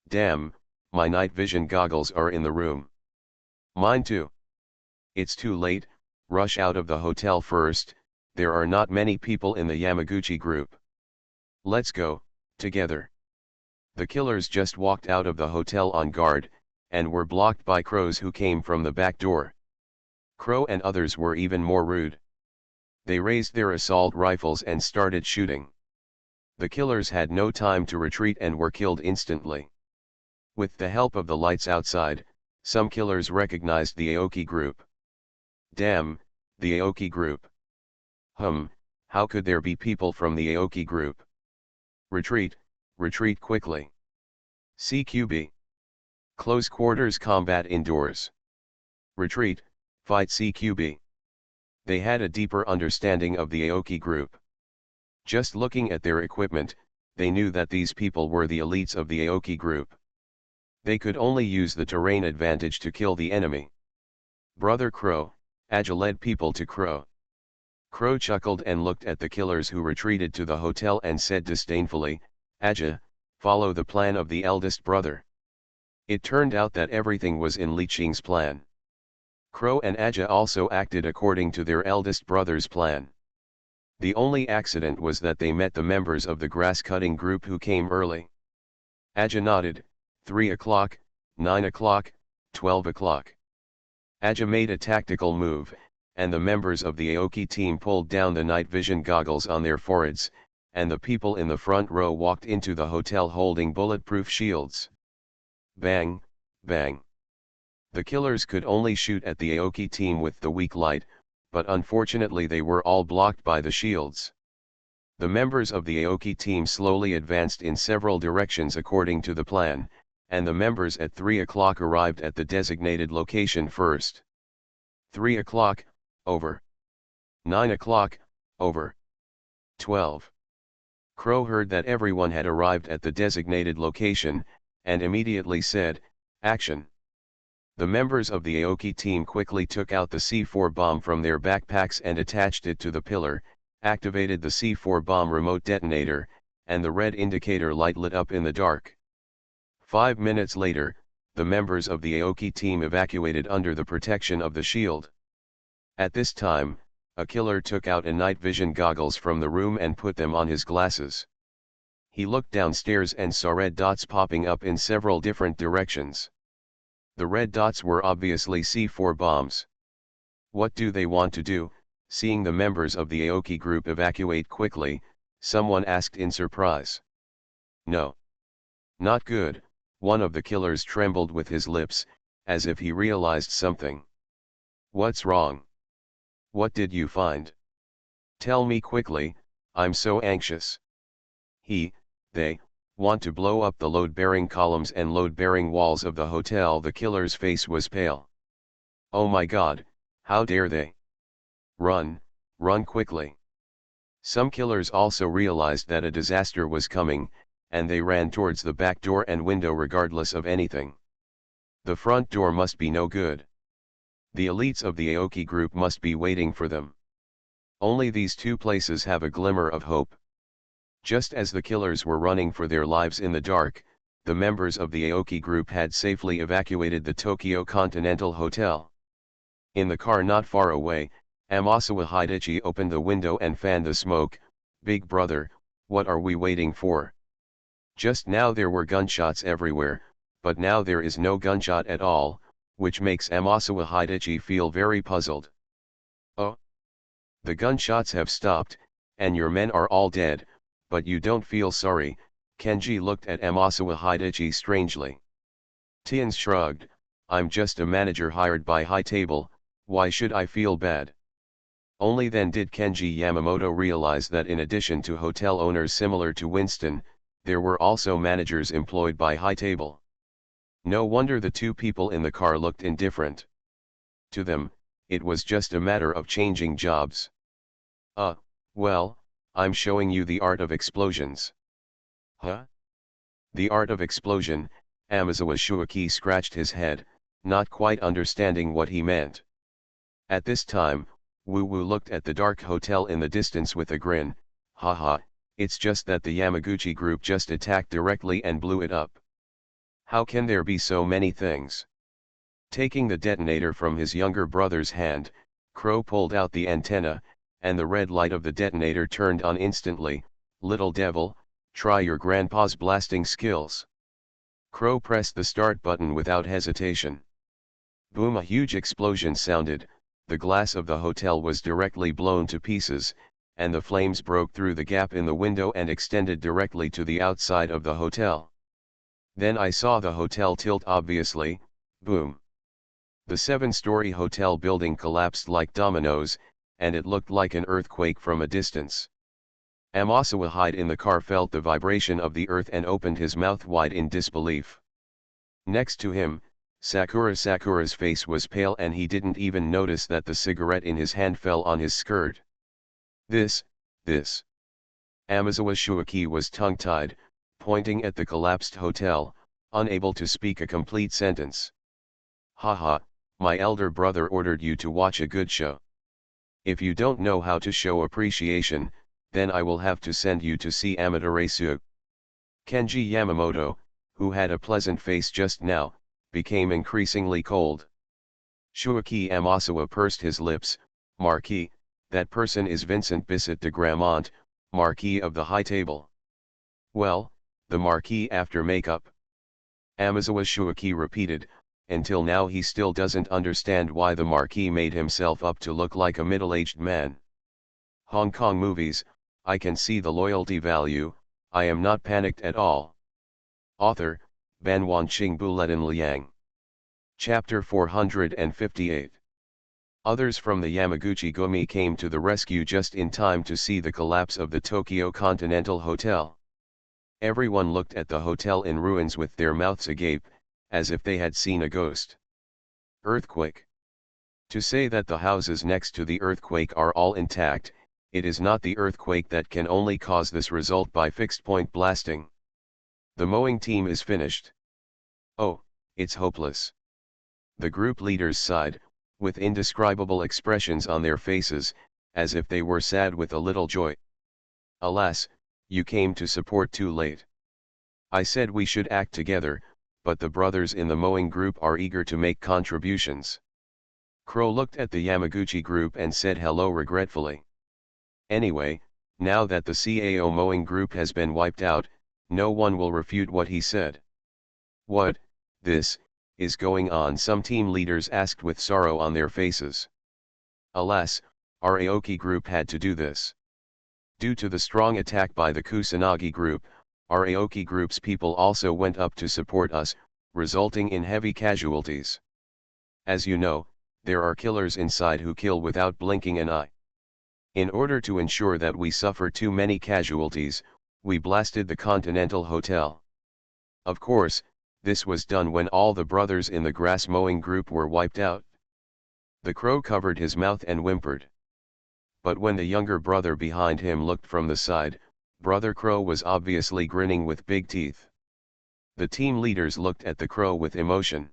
Damn, my night vision goggles are in the room. Mine too. It's too late, rush out of the hotel first, there are not many people in the Yamaguchi group. Let's go, together. The killers just walked out of the hotel on guard, and were blocked by crows who came from the back door. Crow and others were even more rude. They raised their assault rifles and started shooting. The killers had no time to retreat and were killed instantly. With the help of the lights outside, some killers recognized the Aoki group. Damn, the Aoki group. How could there be people from the Aoki group? Retreat, retreat quickly. CQB. Close quarters combat indoors. Retreat, fight CQB. They had a deeper understanding of the Aoki group. Just looking at their equipment, they knew that these people were the elites of the Aoki group. They could only use the terrain advantage to kill the enemy. Brother Crow, Aja led people to Crow. Crow chuckled and looked at the killers who retreated to the hotel and said disdainfully, Aja, follow the plan of the eldest brother. It turned out that everything was in Li Qing's plan. Crow and Aja also acted according to their eldest brother's plan. The only accident was that they met the members of the grass-cutting group who came early. Aja nodded, 3 o'clock, 9 o'clock, 12 o'clock. Aja made a tactical move, and the members of the Aoki team pulled down the night vision goggles on their foreheads, and the people in the front row walked into the hotel holding bulletproof shields. Bang, bang. The killers could only shoot at the Aoki team with the weak light, but unfortunately they were all blocked by the shields. The members of the Aoki team slowly advanced in several directions according to the plan, and the members at 3 o'clock arrived at the designated location first. 3 o'clock, over. 9 o'clock, over. 12. Crow heard that everyone had arrived at the designated location, and immediately said, action. The members of the Aoki team quickly took out the C4 bomb from their backpacks and attached it to the pillar, activated the C4 bomb remote detonator, and the red indicator light lit up in the dark. 5 minutes later, the members of the Aoki team evacuated under the protection of the shield. At this time, a killer took out a night vision goggles from the room and put them on his glasses. He looked downstairs and saw red dots popping up in several different directions. The red dots were obviously C4 bombs. What do they want to do? Seeing the members of the Aoki group evacuate quickly, someone asked in surprise. No. Not good, one of the killers trembled with his lips, as if he realized something. What's wrong? What did you find? Tell me quickly, I'm so anxious. They, want to blow up the load-bearing columns and load-bearing walls of the hotel. The killer's face was pale. Oh my God, how dare they? Run quickly. Some killers also realized that a disaster was coming, and they ran towards the back door and window regardless of anything. The front door must be no good. The elites of the Aoki group must be waiting for them. Only these two places have a glimmer of hope. Just as the killers were running for their lives in the dark, the members of the Aoki group had safely evacuated the Tokyo Continental Hotel. In the car not far away, Amasawa Hidechi opened the window and fanned the smoke. Big brother, what are we waiting for? Just now there were gunshots everywhere, but now there is no gunshot at all, which makes Amasawa Hidechi feel very puzzled. Oh? The gunshots have stopped, and your men are all dead, but you don't feel sorry. Kenji looked at Amasawa Hidechi strangely. Tians shrugged, I'm just a manager hired by High Table, why should I feel bad? Only then did Kenji Yamamoto realize that in addition to hotel owners similar to Winston, there were also managers employed by High Table. No wonder the two people in the car looked indifferent. To them, it was just a matter of changing jobs. Well, I'm showing you the art of explosions. Huh? The art of explosion, Amazawa Shuaki scratched his head, not quite understanding what he meant. At this time, Wu looked at the dark hotel in the distance with a grin. Haha, it's just that the Yamaguchi group just attacked directly and blew it up. How can there be so many things? Taking the detonator from his younger brother's hand, Crow pulled out the antenna, and the red light of the detonator turned on instantly. Little devil, try your grandpa's blasting skills. Crow pressed the start button without hesitation. Boom! A huge explosion sounded, the glass of the hotel was directly blown to pieces, and the flames broke through the gap in the window and extended directly to the outside of the hotel. Then I saw the hotel tilt obviously. Boom! The 7-story hotel building collapsed like dominoes, and it looked like an earthquake from a distance. Amasawa Hide in the car felt the vibration of the earth and opened his mouth wide in disbelief. Next to him, Sakura's face was pale and he didn't even notice that the cigarette in his hand fell on his skirt. This. Amazawa Shuaki was tongue-tied, pointing at the collapsed hotel, unable to speak a complete sentence. Haha, my elder brother ordered you to watch a good show. If you don't know how to show appreciation, then I will have to send you to see Amaterasu. Kenji Yamamoto, who had a pleasant face just now, became increasingly cold. Shuaki Amasawa pursed his lips. Marquis, that person is Vincent Bissett de Gramont, Marquis of the High Table. Well, the Marquis after makeup. Amazawa Shuaki repeated, until now he still doesn't understand why the Marquis made himself up to look like a middle-aged man. Hong Kong movies, I can see the loyalty value, I am not panicked at all. Author, Banwanqing Bulletin Liang. Chapter 458. Others from the Yamaguchi Gumi came to the rescue just in time to see the collapse of the Tokyo Continental Hotel. Everyone looked at the hotel in ruins with their mouths agape, as if they had seen a ghost. Earthquake. To say that the houses next to the earthquake are all intact, it is not the earthquake that can only cause this result by fixed-point blasting. The mowing team is finished. Oh, it's hopeless. The group leaders sighed, with indescribable expressions on their faces, as if they were sad with a little joy. Alas, you came to support too late. I said we should act together, but the brothers in the mowing group are eager to make contributions. Crow looked at the Yamaguchi group and said hello regretfully. Anyway, now that the CAO mowing group has been wiped out, no one will refute what he said. What, is going on? Some team leaders asked with sorrow on their faces. Alas, Our Aoki group had to do this. Due to the strong attack by the Kusanagi group, our Aoki group's people also went up to support us, resulting in heavy casualties. As you know, there are killers inside who kill without blinking an eye. In order to ensure that we suffer too many casualties, we blasted the Continental Hotel. Of course, this was done when all the brothers in the grass mowing group were wiped out. The crow covered his mouth and whimpered. But when the younger brother behind him looked from the side, Brother Crow was obviously grinning with big teeth. The team leaders looked at the crow with emotion.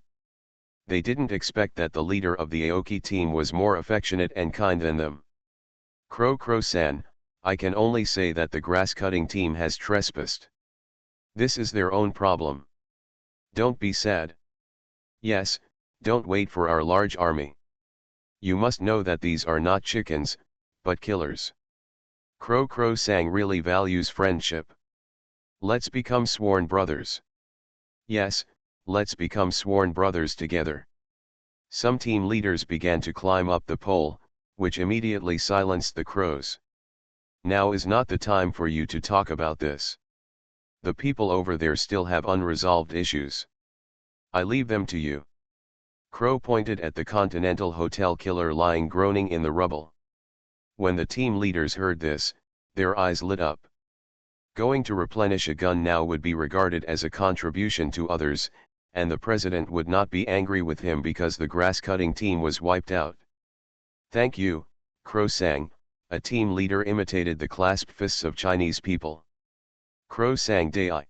They didn't expect that the leader of the Aoki team was more affectionate and kind than them. Crow-san, I can only say that the grass-cutting team has trespassed. This is their own problem. Don't be sad. Yes, don't wait for our large army. You must know that these are not chickens, but killers. Crow-san really values friendship. Let's become sworn brothers. Yes, let's become sworn brothers together. Some team leaders began to climb up the pole, which immediately silenced the crows. Now is not the time for you to talk about this. The people over there still have unresolved issues. I leave them to you. Crow pointed at the Continental Hotel killer lying groaning in the rubble. When the team leaders heard this, their eyes lit up. Going to replenish a gun now would be regarded as a contribution to others, and the president would not be angry with him because the grass-cutting team was wiped out. Thank you, Crow-san, a team leader imitated the clasped fists of Chinese people. Crow-sang Dai.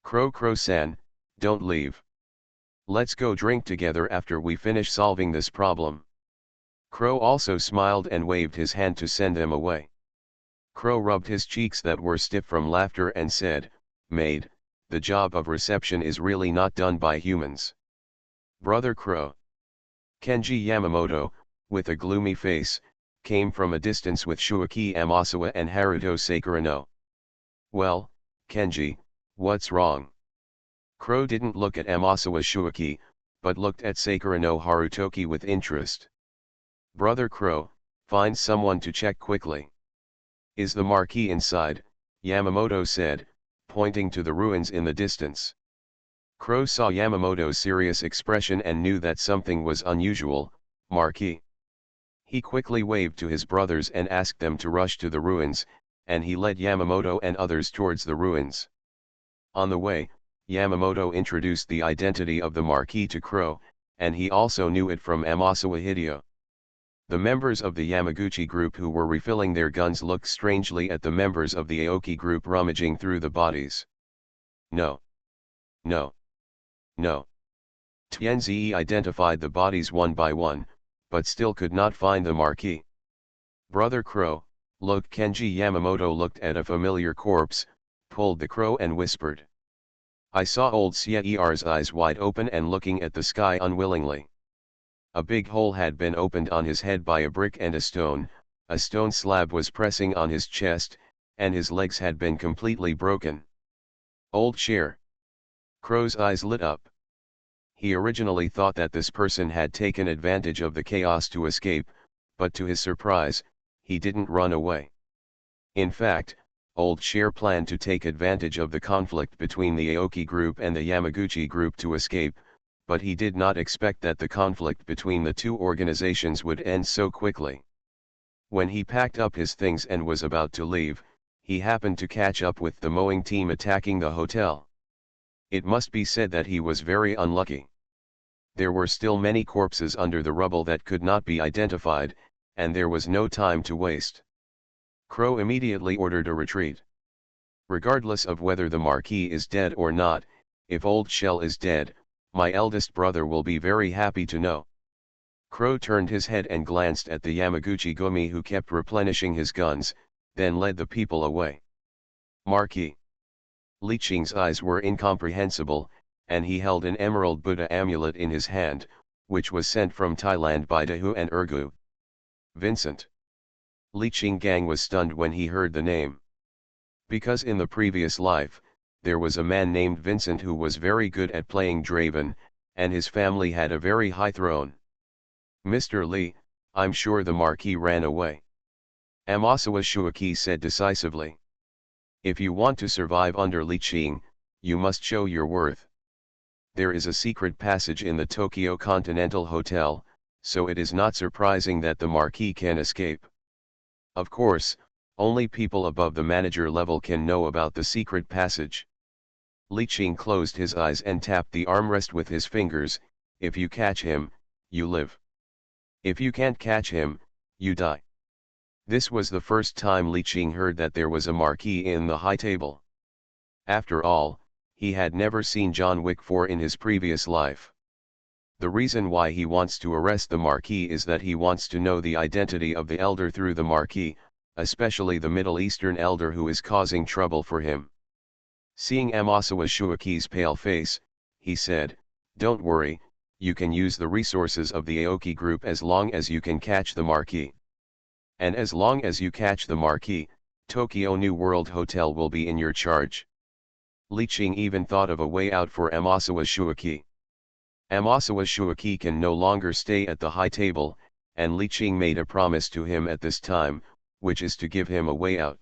Crow-san, don't leave. Let's go drink together after we finish solving this problem. Crow also smiled and waved his hand to send them away. Crow rubbed his cheeks that were stiff from laughter and said, Maid, the job of reception is really not done by humans. Brother Crow. Kenji Yamamoto, with a gloomy face, came from a distance with Shuaki Amasawa and Haruto Sakurano. Well, Kenji, what's wrong? Crow didn't look at Amasawa Shuaki, but looked at Sakurano Harutoki with interest. Brother Crow, find someone to check quickly. Is the marquee inside? Yamamoto said, pointing to the ruins in the distance. Crow saw Yamamoto's serious expression and knew that something was unusual. Marquee. He quickly waved to his brothers and asked them to rush to the ruins, and he led Yamamoto and others towards the ruins. On the way, Yamamoto introduced the identity of the marquee to Crow, and he also knew it from Amasawa Hideo. The members of the Yamaguchi group who were refilling their guns looked strangely at the members of the Aoki group rummaging through the bodies. No. No. No. Tianzi identified the bodies one by one, but still could not find the marquee. Brother Crow, look. Kenji Yamamoto looked at a familiar corpse, pulled the crow and whispered. I saw old Sier's eyes wide open and looking at the sky unwillingly. A big hole had been opened on his head by a brick and a stone slab was pressing on his chest, and his legs had been completely broken. Old Cher. Crow's eyes lit up. He originally thought that this person had taken advantage of the chaos to escape, but to his surprise, he didn't run away. In fact, Old Cher planned to take advantage of the conflict between the Aoki group and the Yamaguchi group to escape, but he did not expect that the conflict between the two organizations would end so quickly. When he packed up his things and was about to leave, he happened to catch up with the mowing team attacking the hotel. It must be said that he was very unlucky. There were still many corpses under the rubble that could not be identified, and there was no time to waste. Crow immediately ordered a retreat. Regardless of whether the marquee is dead or not, if Old Shell is dead, my eldest brother will be very happy to know. Crow turned his head and glanced at the Yamaguchi Gumi who kept replenishing his guns, then led the people away. Marquee. Li Qing's eyes were incomprehensible, and he held an emerald Buddha amulet in his hand, which was sent from Thailand by Dahu and Urgu. Vincent. Li Qing Gang was stunned when he heard the name. Because in the previous life, there was a man named Vincent who was very good at playing Draven, and his family had a very high throne. Mr. Li, I'm sure the Marquis ran away. Amasawa Shuaki said decisively. If you want to survive under Li Qing, you must show your worth. There is a secret passage in the Tokyo Continental Hotel, so it is not surprising that the Marquis can escape. Of course, only people above the manager level can know about the secret passage. Li Qing closed his eyes and tapped the armrest with his fingers. If you catch him, you live. If you can't catch him, you die. This was the first time Li Qing heard that there was a Marquis in the high table. After all, he had never seen John Wick 4 in his previous life. The reason why he wants to arrest the Marquis is that he wants to know the identity of the elder through the Marquis, especially the Middle Eastern elder who is causing trouble for him. Seeing Amasawa Shuaki's pale face, he said, "Don't worry, you can use the resources of the Aoki group as long as you can catch the Marquis. And as long as you catch the Marquis, Tokyo New World Hotel will be in your charge." Li Qing even thought of a way out for Amasawa Shuaki. Amasawa Shuaki can no longer stay at the high table, and Li Qing made a promise to him at this time, which is to give him a way out.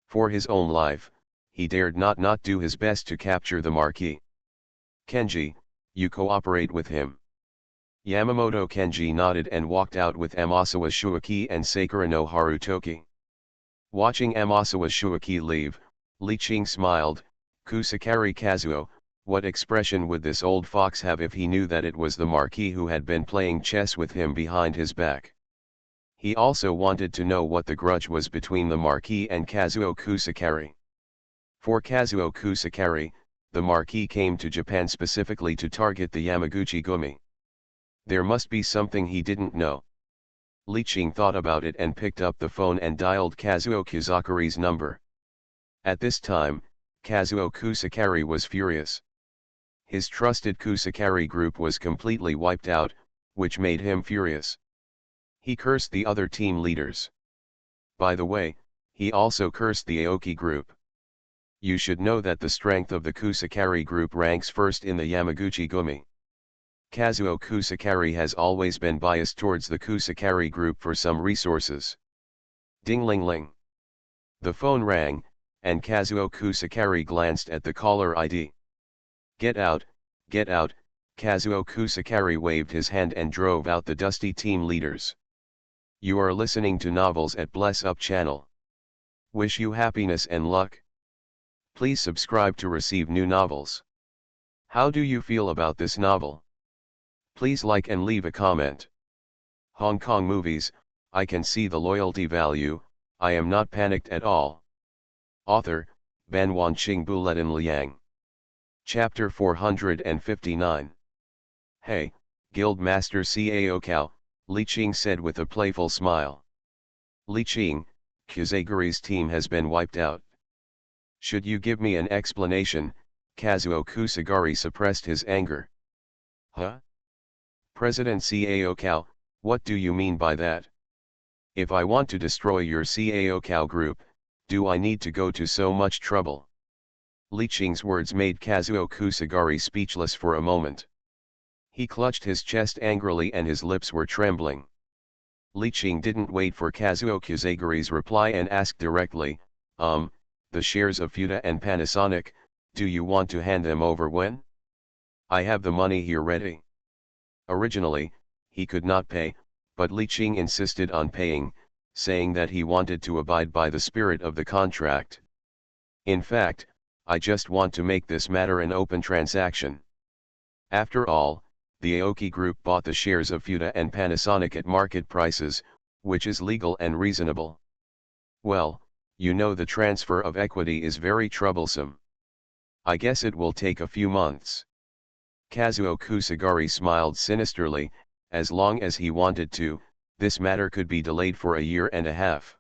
For his own life, he dared not do his best to capture the Marquis. "Kenji, you cooperate with him." Yamamoto Kenji nodded and walked out with Amasawa Shuaki and Sakura no Harutoki. Watching Amasawa Shuaki leave, Li Qing smiled. Kusakari Kazuo, what expression would this old fox have if he knew that it was the Marquis who had been playing chess with him behind his back? He also wanted to know what the grudge was between the Marquis and Kazuo Kusakari. For Kazuo Kusakari, the Marquis came to Japan specifically to target the Yamaguchi Gumi. There must be something he didn't know. Li Qing thought about it and picked up the phone and dialed Kazuo Kusakari's number. At this time, Kazuo Kusakari was furious. His trusted Kusakari group was completely wiped out, which made him furious. He cursed the other team leaders. By the way, he also cursed the Aoki group. You should know that the strength of the Kusakari group ranks first in the Yamaguchi Gumi. Kazuo Kusakari has always been biased towards the Kusakari group for some resources. Ding-ling-ling. The phone rang, and Kazuo Kusakari glanced at the caller ID. Get out, Kazuo Kusakari waved his hand and drove out the dusty team leaders. You are listening to Novels at Bless Up channel. Wish you happiness and luck. Please subscribe to receive new novels. How do you feel about this novel? Please like and leave a comment. Hong Kong movies, I can see the loyalty value, I am not panicked at all. Author, Ban Wanqing Buletin Liang. Chapter 459. Hey, Guildmaster Cao Cao, Li Qing said with a playful smile. Li Qing, Kusagari's team has been wiped out. Should you give me an explanation? Kazuo Kusagari suppressed his anger. Huh? President Cao Cao, what do you mean by that? If I want to destroy your Cao Cao group, do I need to go to so much trouble? Li Qing's words made Kazuo Kusagari speechless for a moment. He clutched his chest angrily and his lips were trembling. Li Qing didn't wait for Kazuo Kusagari's reply and asked directly, the shares of Futa and Panasonic, do you want to hand them over when? I have the money here ready. Originally, he could not pay, but Li Qing insisted on paying, saying that he wanted to abide by the spirit of the contract. In fact, I just want to make this matter an open transaction. After all, the Aoki Group bought the shares of Futa and Panasonic at market prices, which is legal and reasonable. Well, you know the transfer of equity is very troublesome. I guess it will take a few months. Kazuo Kusagari smiled sinisterly. As long as he wanted to, this matter could be delayed for a year and a half.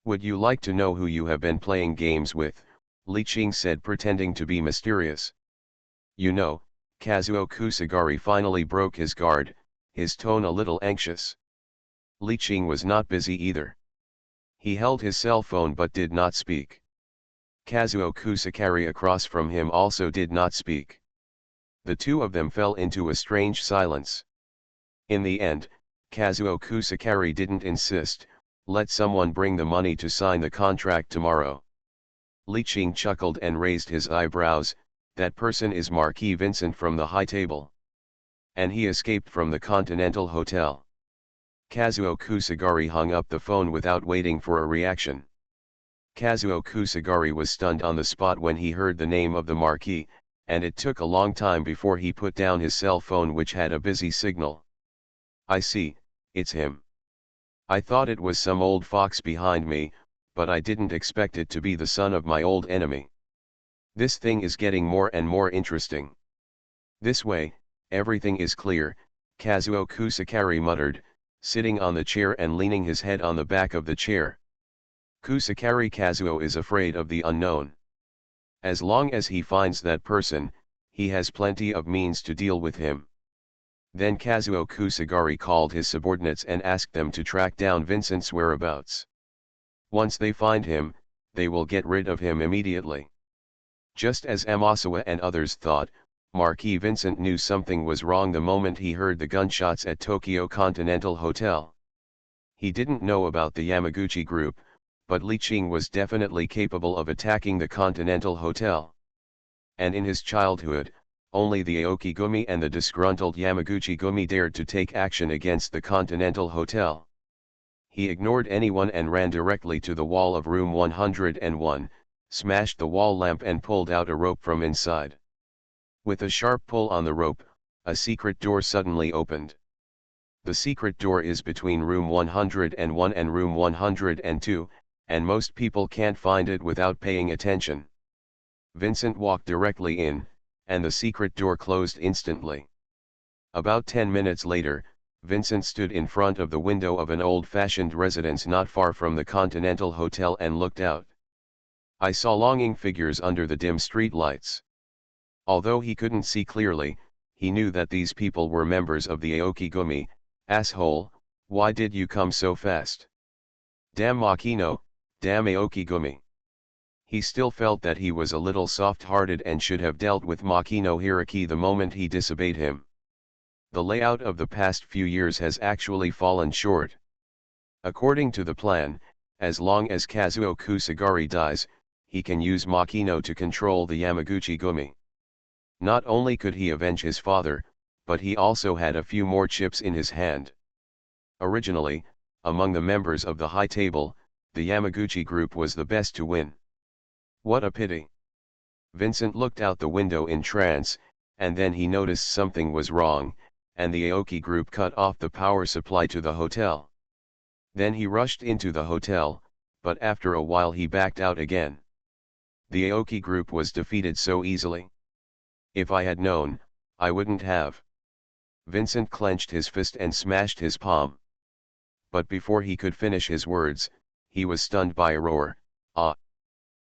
Would you like to know who you have been playing games with? Li Qing said, pretending to be mysterious. You know, Kazuo Kusagari finally broke his guard, his tone a little anxious. Li Qing was not busy either. He held his cell phone but did not speak. Kazuo Kusakari across from him also did not speak. The two of them fell into a strange silence. In the end, Kazuo Kusakari didn't insist, let someone bring the money to sign the contract tomorrow. Li Qing chuckled and raised his eyebrows, that person is Marquis Vincent from the high table. And he escaped from the Continental Hotel. Kazuo Kusagari hung up the phone without waiting for a reaction. Kazuo Kusagari was stunned on the spot when he heard the name of the Marquis, and it took a long time before he put down his cell phone, which had a busy signal. I see, it's him. I thought it was some old fox behind me, but I didn't expect it to be the son of my old enemy. This thing is getting more and more interesting. This way, everything is clear, Kazuo Kusakari muttered, sitting on the chair and leaning his head on the back of the chair. Kusakari Kazuo is afraid of the unknown. As long as he finds that person, he has plenty of means to deal with him. Then Kazuo Kusagari called his subordinates and asked them to track down Vincent's whereabouts. Once they find him, they will get rid of him immediately. Just as Amasawa and others thought, Marquis Vincent knew something was wrong the moment he heard the gunshots at Tokyo Continental Hotel. He didn't know about the Yamaguchi group, but Li Qing was definitely capable of attacking the Continental Hotel. And in his childhood, only the Aokigumi and the disgruntled Yamaguchi-gumi dared to take action against the Continental Hotel. He ignored anyone and ran directly to the wall of room 101, smashed the wall lamp and pulled out a rope from inside. With a sharp pull on the rope, a secret door suddenly opened. The secret door is between room 101 and room 102, and most people can't find it without paying attention. Vincent walked directly in, and the secret door closed instantly. About 10 minutes later, Vincent stood in front of the window of an old-fashioned residence not far from the Continental Hotel and looked out. I saw longing figures under the dim street lights. Although he couldn't see clearly, he knew that these people were members of the Aokigumi. Asshole, why did you come so fast? Damn Makino, damn Aokigumi. He still felt that he was a little soft-hearted and should have dealt with Makino Hiraki the moment he disobeyed him. The layout of the past few years has actually fallen short. According to the plan, as long as Kazuo Kusagari dies, he can use Makino to control the Yamaguchi-gumi. Not only could he avenge his father, but he also had a few more chips in his hand. Originally, among the members of the high table, the Yamaguchi group was the best to win. What a pity. Vincent looked out the window in trance, and then he noticed something was wrong, and the Aoki group cut off the power supply to the hotel. Then he rushed into the hotel, but after a while he backed out again. The Aoki group was defeated so easily. If I had known, I wouldn't have. Vincent clenched his fist and smashed his palm. But before he could finish his words, he was stunned by a roar. Ah!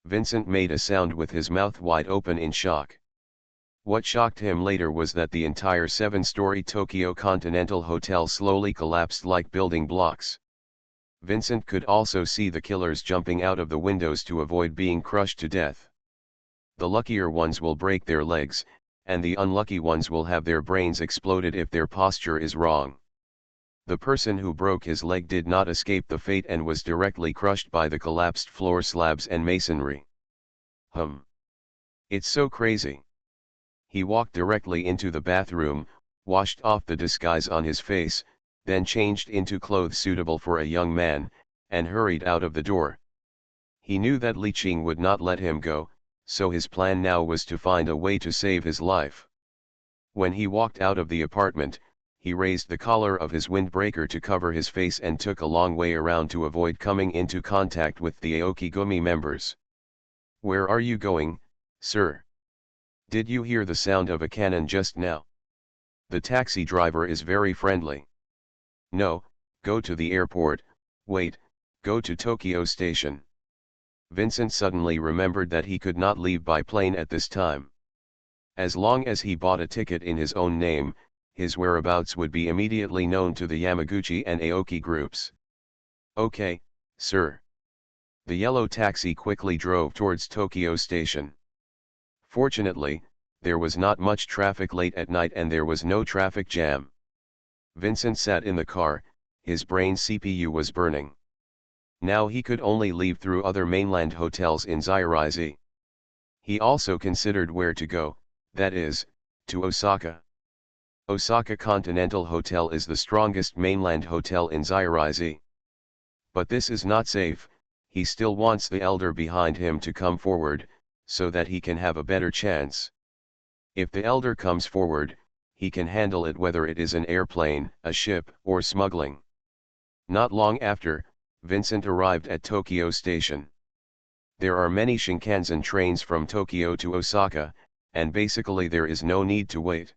Vincent made a sound with his mouth wide open in shock. What shocked him later was that the entire 7-story Tokyo Continental Hotel slowly collapsed like building blocks. Vincent could also see the killers jumping out of the windows to avoid being crushed to death. The luckier ones will break their legs, and the unlucky ones will have their brains exploded if their posture is wrong. The person who broke his leg did not escape the fate and was directly crushed by the collapsed floor slabs and masonry. It's so crazy. He walked directly into the bathroom, washed off the disguise on his face, then changed into clothes suitable for a young man, and hurried out of the door. He knew that Li Qing would not let him go, so his plan now was to find a way to save his life. When he walked out of the apartment, he raised the collar of his windbreaker to cover his face and took a long way around to avoid coming into contact with the Aokigumi members. Where are you going, sir? Did you hear the sound of a cannon just now? The taxi driver is very friendly. No, go to the airport. Wait, go to Tokyo Station. Vincent suddenly remembered that he could not leave by plane at this time. As long as he bought a ticket in his own name, his whereabouts would be immediately known to the Yamaguchi and Aoki groups. Okay, sir. The yellow taxi quickly drove towards Tokyo Station. Fortunately, there was not much traffic late at night and there was no traffic jam. Vincent sat in the car, his brain CPU was burning. Now he could only leave through other mainland hotels in Zairize. He also considered where to go, that is, to Osaka. Osaka Continental Hotel is the strongest mainland hotel in Zairize. But this is not safe. He still wants the elder behind him to come forward, so that he can have a better chance. If the elder comes forward, he can handle it whether it is an airplane, a ship, or smuggling. Not long after, Vincent arrived at Tokyo Station. There are many Shinkansen trains from Tokyo to Osaka, and basically there is no need to wait.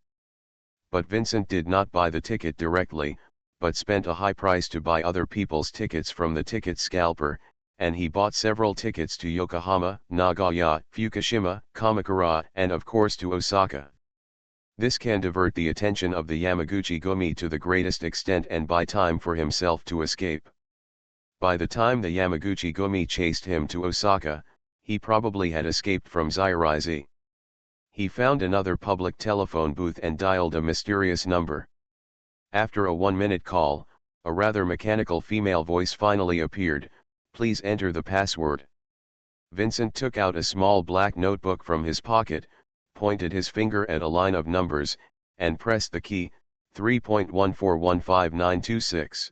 But Vincent did not buy the ticket directly, but spent a high price to buy other people's tickets from the ticket scalper, and he bought several tickets to Yokohama, Nagoya, Fukushima, Kamakura, and of course to Osaka. This can divert the attention of the Yamaguchi-gumi to the greatest extent and buy time for himself to escape. By the time the Yamaguchi-gumi chased him to Osaka, he probably had escaped from Zairize. He found another public telephone booth and dialed a mysterious number. After a 1-minute call, a rather mechanical female voice finally appeared. "Please enter the password." Vincent took out a small black notebook from his pocket, pointed his finger at a line of numbers, and pressed the key, 3.1415926.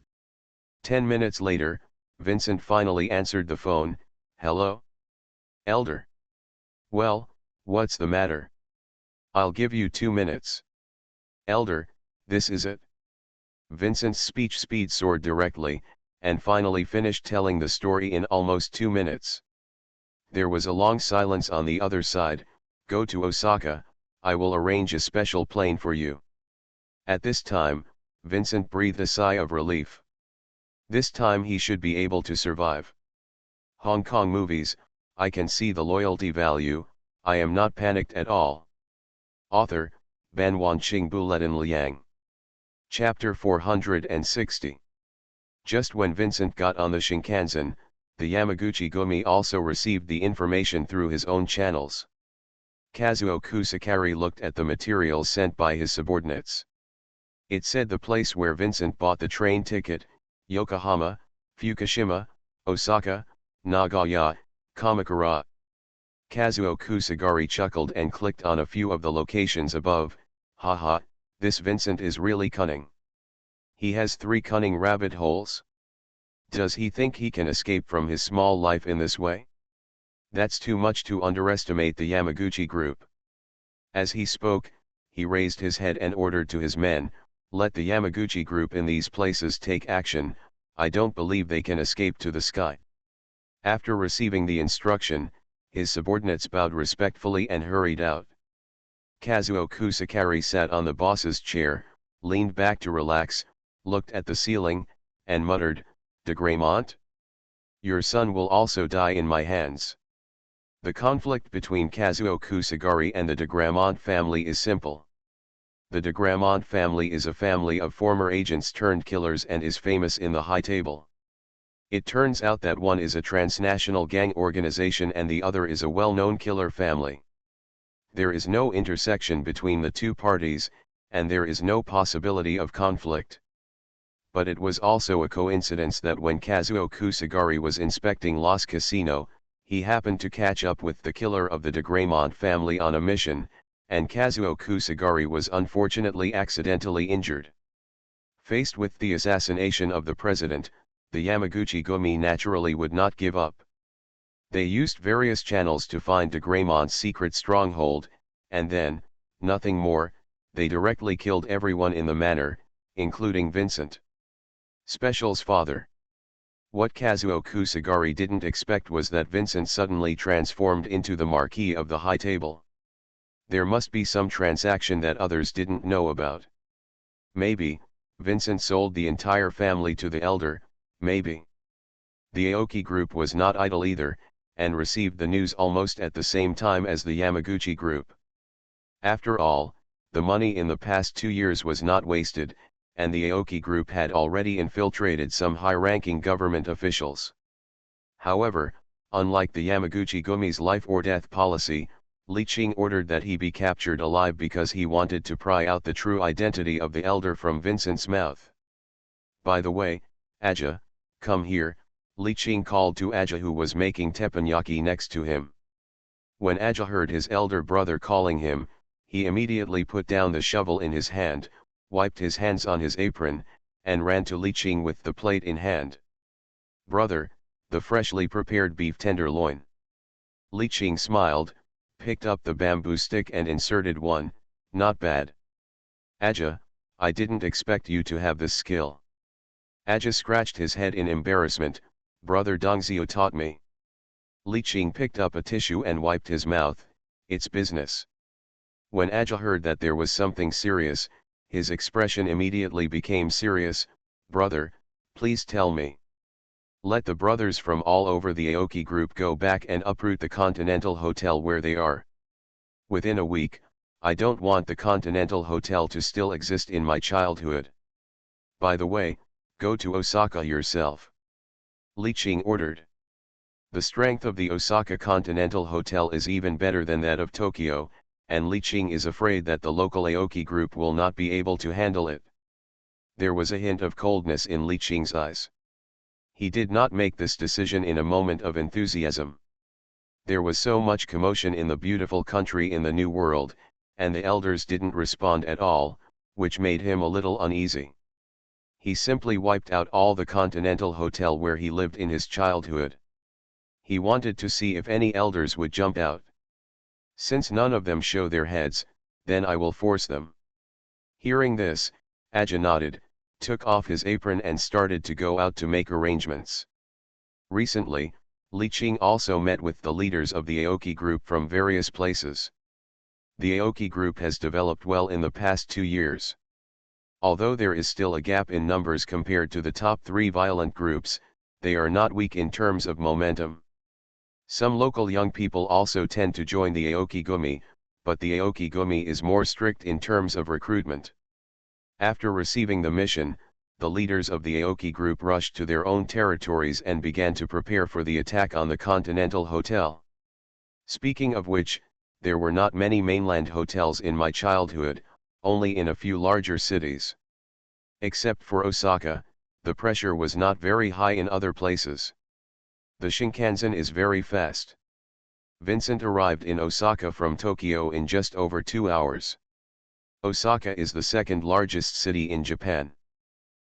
10 minutes later, Vincent finally answered the phone. "Hello? Elder? Well, what's the matter? I'll give you 2 minutes. Elder, this is it." Vincent's speech speed soared directly, and finally finished telling the story in almost 2 minutes. There was a long silence on the other side. "Go to Osaka, I will arrange a special plane for you." At this time, Vincent breathed a sigh of relief. This time he should be able to survive. Hong Kong movies, I can see the loyalty value, I am not panicked at all. Author, Ban Wanqing Buletin Liang. Chapter 460. Just when Vincent got on the Shinkansen, the Yamaguchi-gumi also received the information through his own channels. Kazuo Kusakari looked at the materials sent by his subordinates. It said the place where Vincent bought the train ticket, Yokohama, Fukushima, Osaka, Nagoya, Kamakura. Kazuo Kusagari chuckled and clicked on a few of the locations above. "Haha, this Vincent is really cunning. He has 3 cunning rabbit holes. Does he think he can escape from his small life in this way? That's too much to underestimate the Yamaguchi group." As he spoke, he raised his head and ordered to his men, "Let the Yamaguchi group in these places take action, I don't believe they can escape to the sky." After receiving the instruction, his subordinates bowed respectfully and hurried out. Kazuo Kusakari sat on the boss's chair, leaned back to relax, looked at the ceiling, and muttered, "De Graymont? Your son will also die in my hands." The conflict between Kazuo Kusagari and the de Grammont family is simple. The de Grammont family is a family of former agents turned killers and is famous in the high table. It turns out that one is a transnational gang organization and the other is a well-known killer family. There is no intersection between the two parties, and there is no possibility of conflict. But it was also a coincidence that when Kazuo Kusagari was inspecting Lost Casino, he happened to catch up with the killer of the de Grammont family on a mission, and Kazuo Kusagari was unfortunately accidentally injured. Faced with the assassination of the president, the Yamaguchi-gumi naturally would not give up. They used various channels to find de Grammont's secret stronghold, and then, nothing more, they directly killed everyone in the manor, including Vincent. Special's father. What Kazuo Kusagari didn't expect was that Vincent suddenly transformed into the marquis of the high table. There must be some transaction that others didn't know about. Maybe, Vincent sold the entire family to the elder, maybe. The Aoki group was not idle either, and received the news almost at the same time as the Yamaguchi group. After all, the money in the past 2 years was not wasted, and the Aoki group had already infiltrated some high-ranking government officials. However, unlike the Yamaguchi-gumi's life-or-death policy, Li Qing ordered that he be captured alive because he wanted to pry out the true identity of the elder from Vincent's mouth. By the way, Aja, come here, Li Qing called to Aja, who was making teppanyaki next to him. When Aja heard his elder brother calling him, he immediately put down the shovel in his hand, wiped his hands on his apron, and ran to Li Qing with the plate in hand. "Brother, the freshly prepared beef tenderloin." Li Qing smiled, picked up the bamboo stick and inserted one. "Not bad. Aja, I didn't expect you to have this skill." Aja scratched his head in embarrassment. "Brother Dongzio taught me." Li Qing picked up a tissue and wiped his mouth. "It's business." When Aja heard that there was something serious, his expression immediately became serious. "Brother, please tell me. Let the brothers from all over the Aoki group go back and uproot the Continental Hotel where they are. Within a week, I don't want the Continental Hotel to still exist in my childhood. By the way, go to Osaka yourself." Li Qing ordered. The strength of the Osaka Continental Hotel is even better than that of Tokyo, and Li Qing is afraid that the local Aoki group will not be able to handle it. There was a hint of coldness in Li Qing's eyes. He did not make this decision in a moment of enthusiasm. There was so much commotion in the beautiful country in the New World, and the elders didn't respond at all, which made him a little uneasy. He simply wiped out all the Continental Hotel where he lived in his childhood. He wanted to see if any elders would jump out. Since none of them show their heads, then I will force them. Hearing this, Aja nodded, took off his apron and started to go out to make arrangements. Recently, Li Qing also met with the leaders of the Aoki group from various places. The Aoki group has developed well in the past 2 years. Although there is still a gap in numbers compared to the top 3 violent groups, they are not weak in terms of momentum. Some local young people also tend to join the Aoki Gumi, but the Aoki Gumi is more strict in terms of recruitment. After receiving the mission, the leaders of the Aoki group rushed to their own territories and began to prepare for the attack on the Continental Hotel. Speaking of which, there were not many mainland hotels in my childhood, only in a few larger cities. Except for Osaka, the pressure was not very high in other places. The Shinkansen is very fast. Vincent arrived in Osaka from Tokyo in just over 2 hours. Osaka is the second largest city in Japan.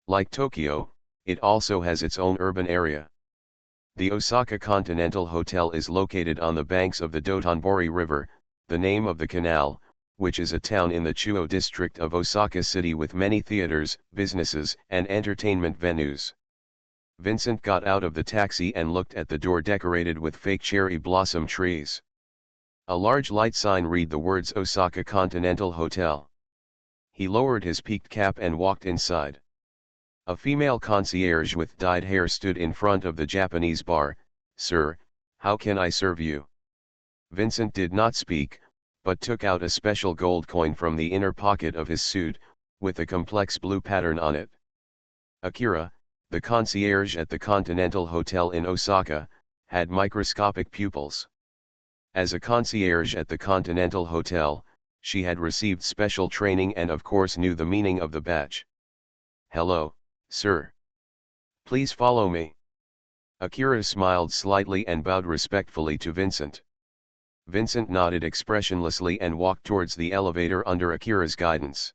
Like Tokyo, it also has its own urban area. The Osaka Continental Hotel is located on the banks of the Dotonbori River, the name of the canal, which is a town in the Chuo district of Osaka City with many theaters, businesses, and entertainment venues. Vincent got out of the taxi and looked at the door decorated with fake cherry blossom trees. A large light sign read the words Osaka Continental Hotel. He lowered his peaked cap and walked inside. A female concierge with dyed hair stood in front of the Japanese bar. "Sir, how can I serve you?" Vincent did not speak, but took out a special gold coin from the inner pocket of his suit, with a complex blue pattern on it. Akira, the concierge at the Continental Hotel in Osaka, had microscopic pupils. As a concierge at the Continental Hotel, she had received special training and of course knew the meaning of the badge. "Hello, sir. Please follow me." Akira smiled slightly and bowed respectfully to Vincent. Vincent nodded expressionlessly and walked towards the elevator under Akira's guidance.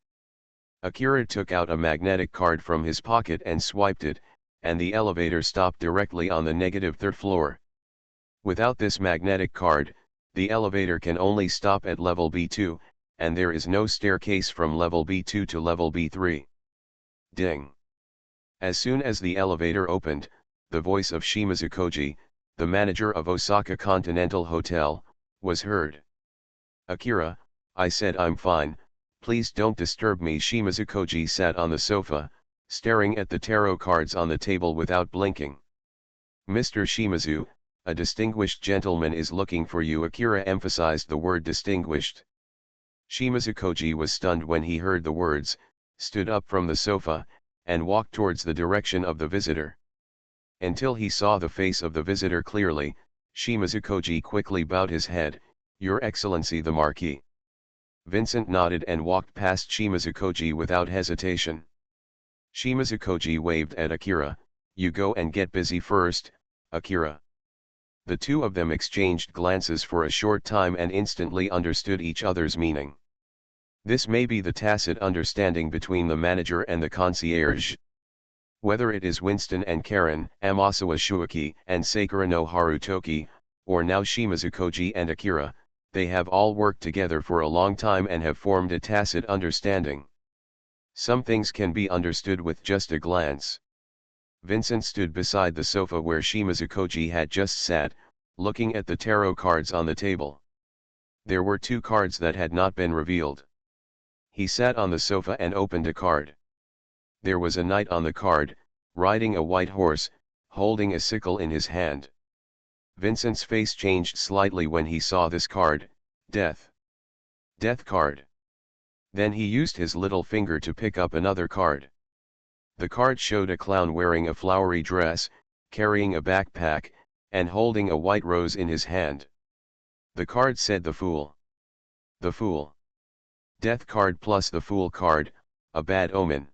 Akira took out a magnetic card from his pocket and swiped it, and the elevator stopped directly on the -3rd floor. Without this magnetic card, the elevator can only stop at level B2, and there is no staircase from level B2 to level B3. Ding! As soon as the elevator opened, the voice of Shimizu Koji, the manager of Osaka Continental Hotel, was heard. "Akira, I said I'm fine, please don't disturb me." Shimizu Koji sat on the sofa, staring at the tarot cards on the table without blinking. "Mr. Shimizu, a distinguished gentleman is looking for you." Akira emphasized the word distinguished. Shimizu Koji was stunned when he heard the words, stood up from the sofa, and walked towards the direction of the visitor. Until he saw the face of the visitor clearly, Shimizu Koji quickly bowed his head. Your Excellency the Marquis. Vincent nodded and walked past Shimazukoji without hesitation. Shimazukoji waved at Akira, "You go and get busy first, Akira." The two of them exchanged glances for a short time and instantly understood each other's meaning. This may be the tacit understanding between the manager and the concierge. Whether it is Winston and Karen, Amasawa Shuaki and Sakura no Harutoki, or now Shimazukoji and Akira, they have all worked together for a long time and have formed a tacit understanding. Some things can be understood with just a glance. Vincent stood beside the sofa where Shimazukoji had just sat, looking at the tarot cards on the table. There were two cards that had not been revealed. He sat on the sofa and opened a card. There was a knight on the card, riding a white horse, holding a sickle in his hand. Vincent's face changed slightly when he saw this card, Death. Death card. Then he used his little finger to pick up another card. The card showed a clown wearing a flowery dress, carrying a backpack, and holding a white rose in his hand. The card said the Fool. The Fool. Death card plus the Fool card, a bad omen.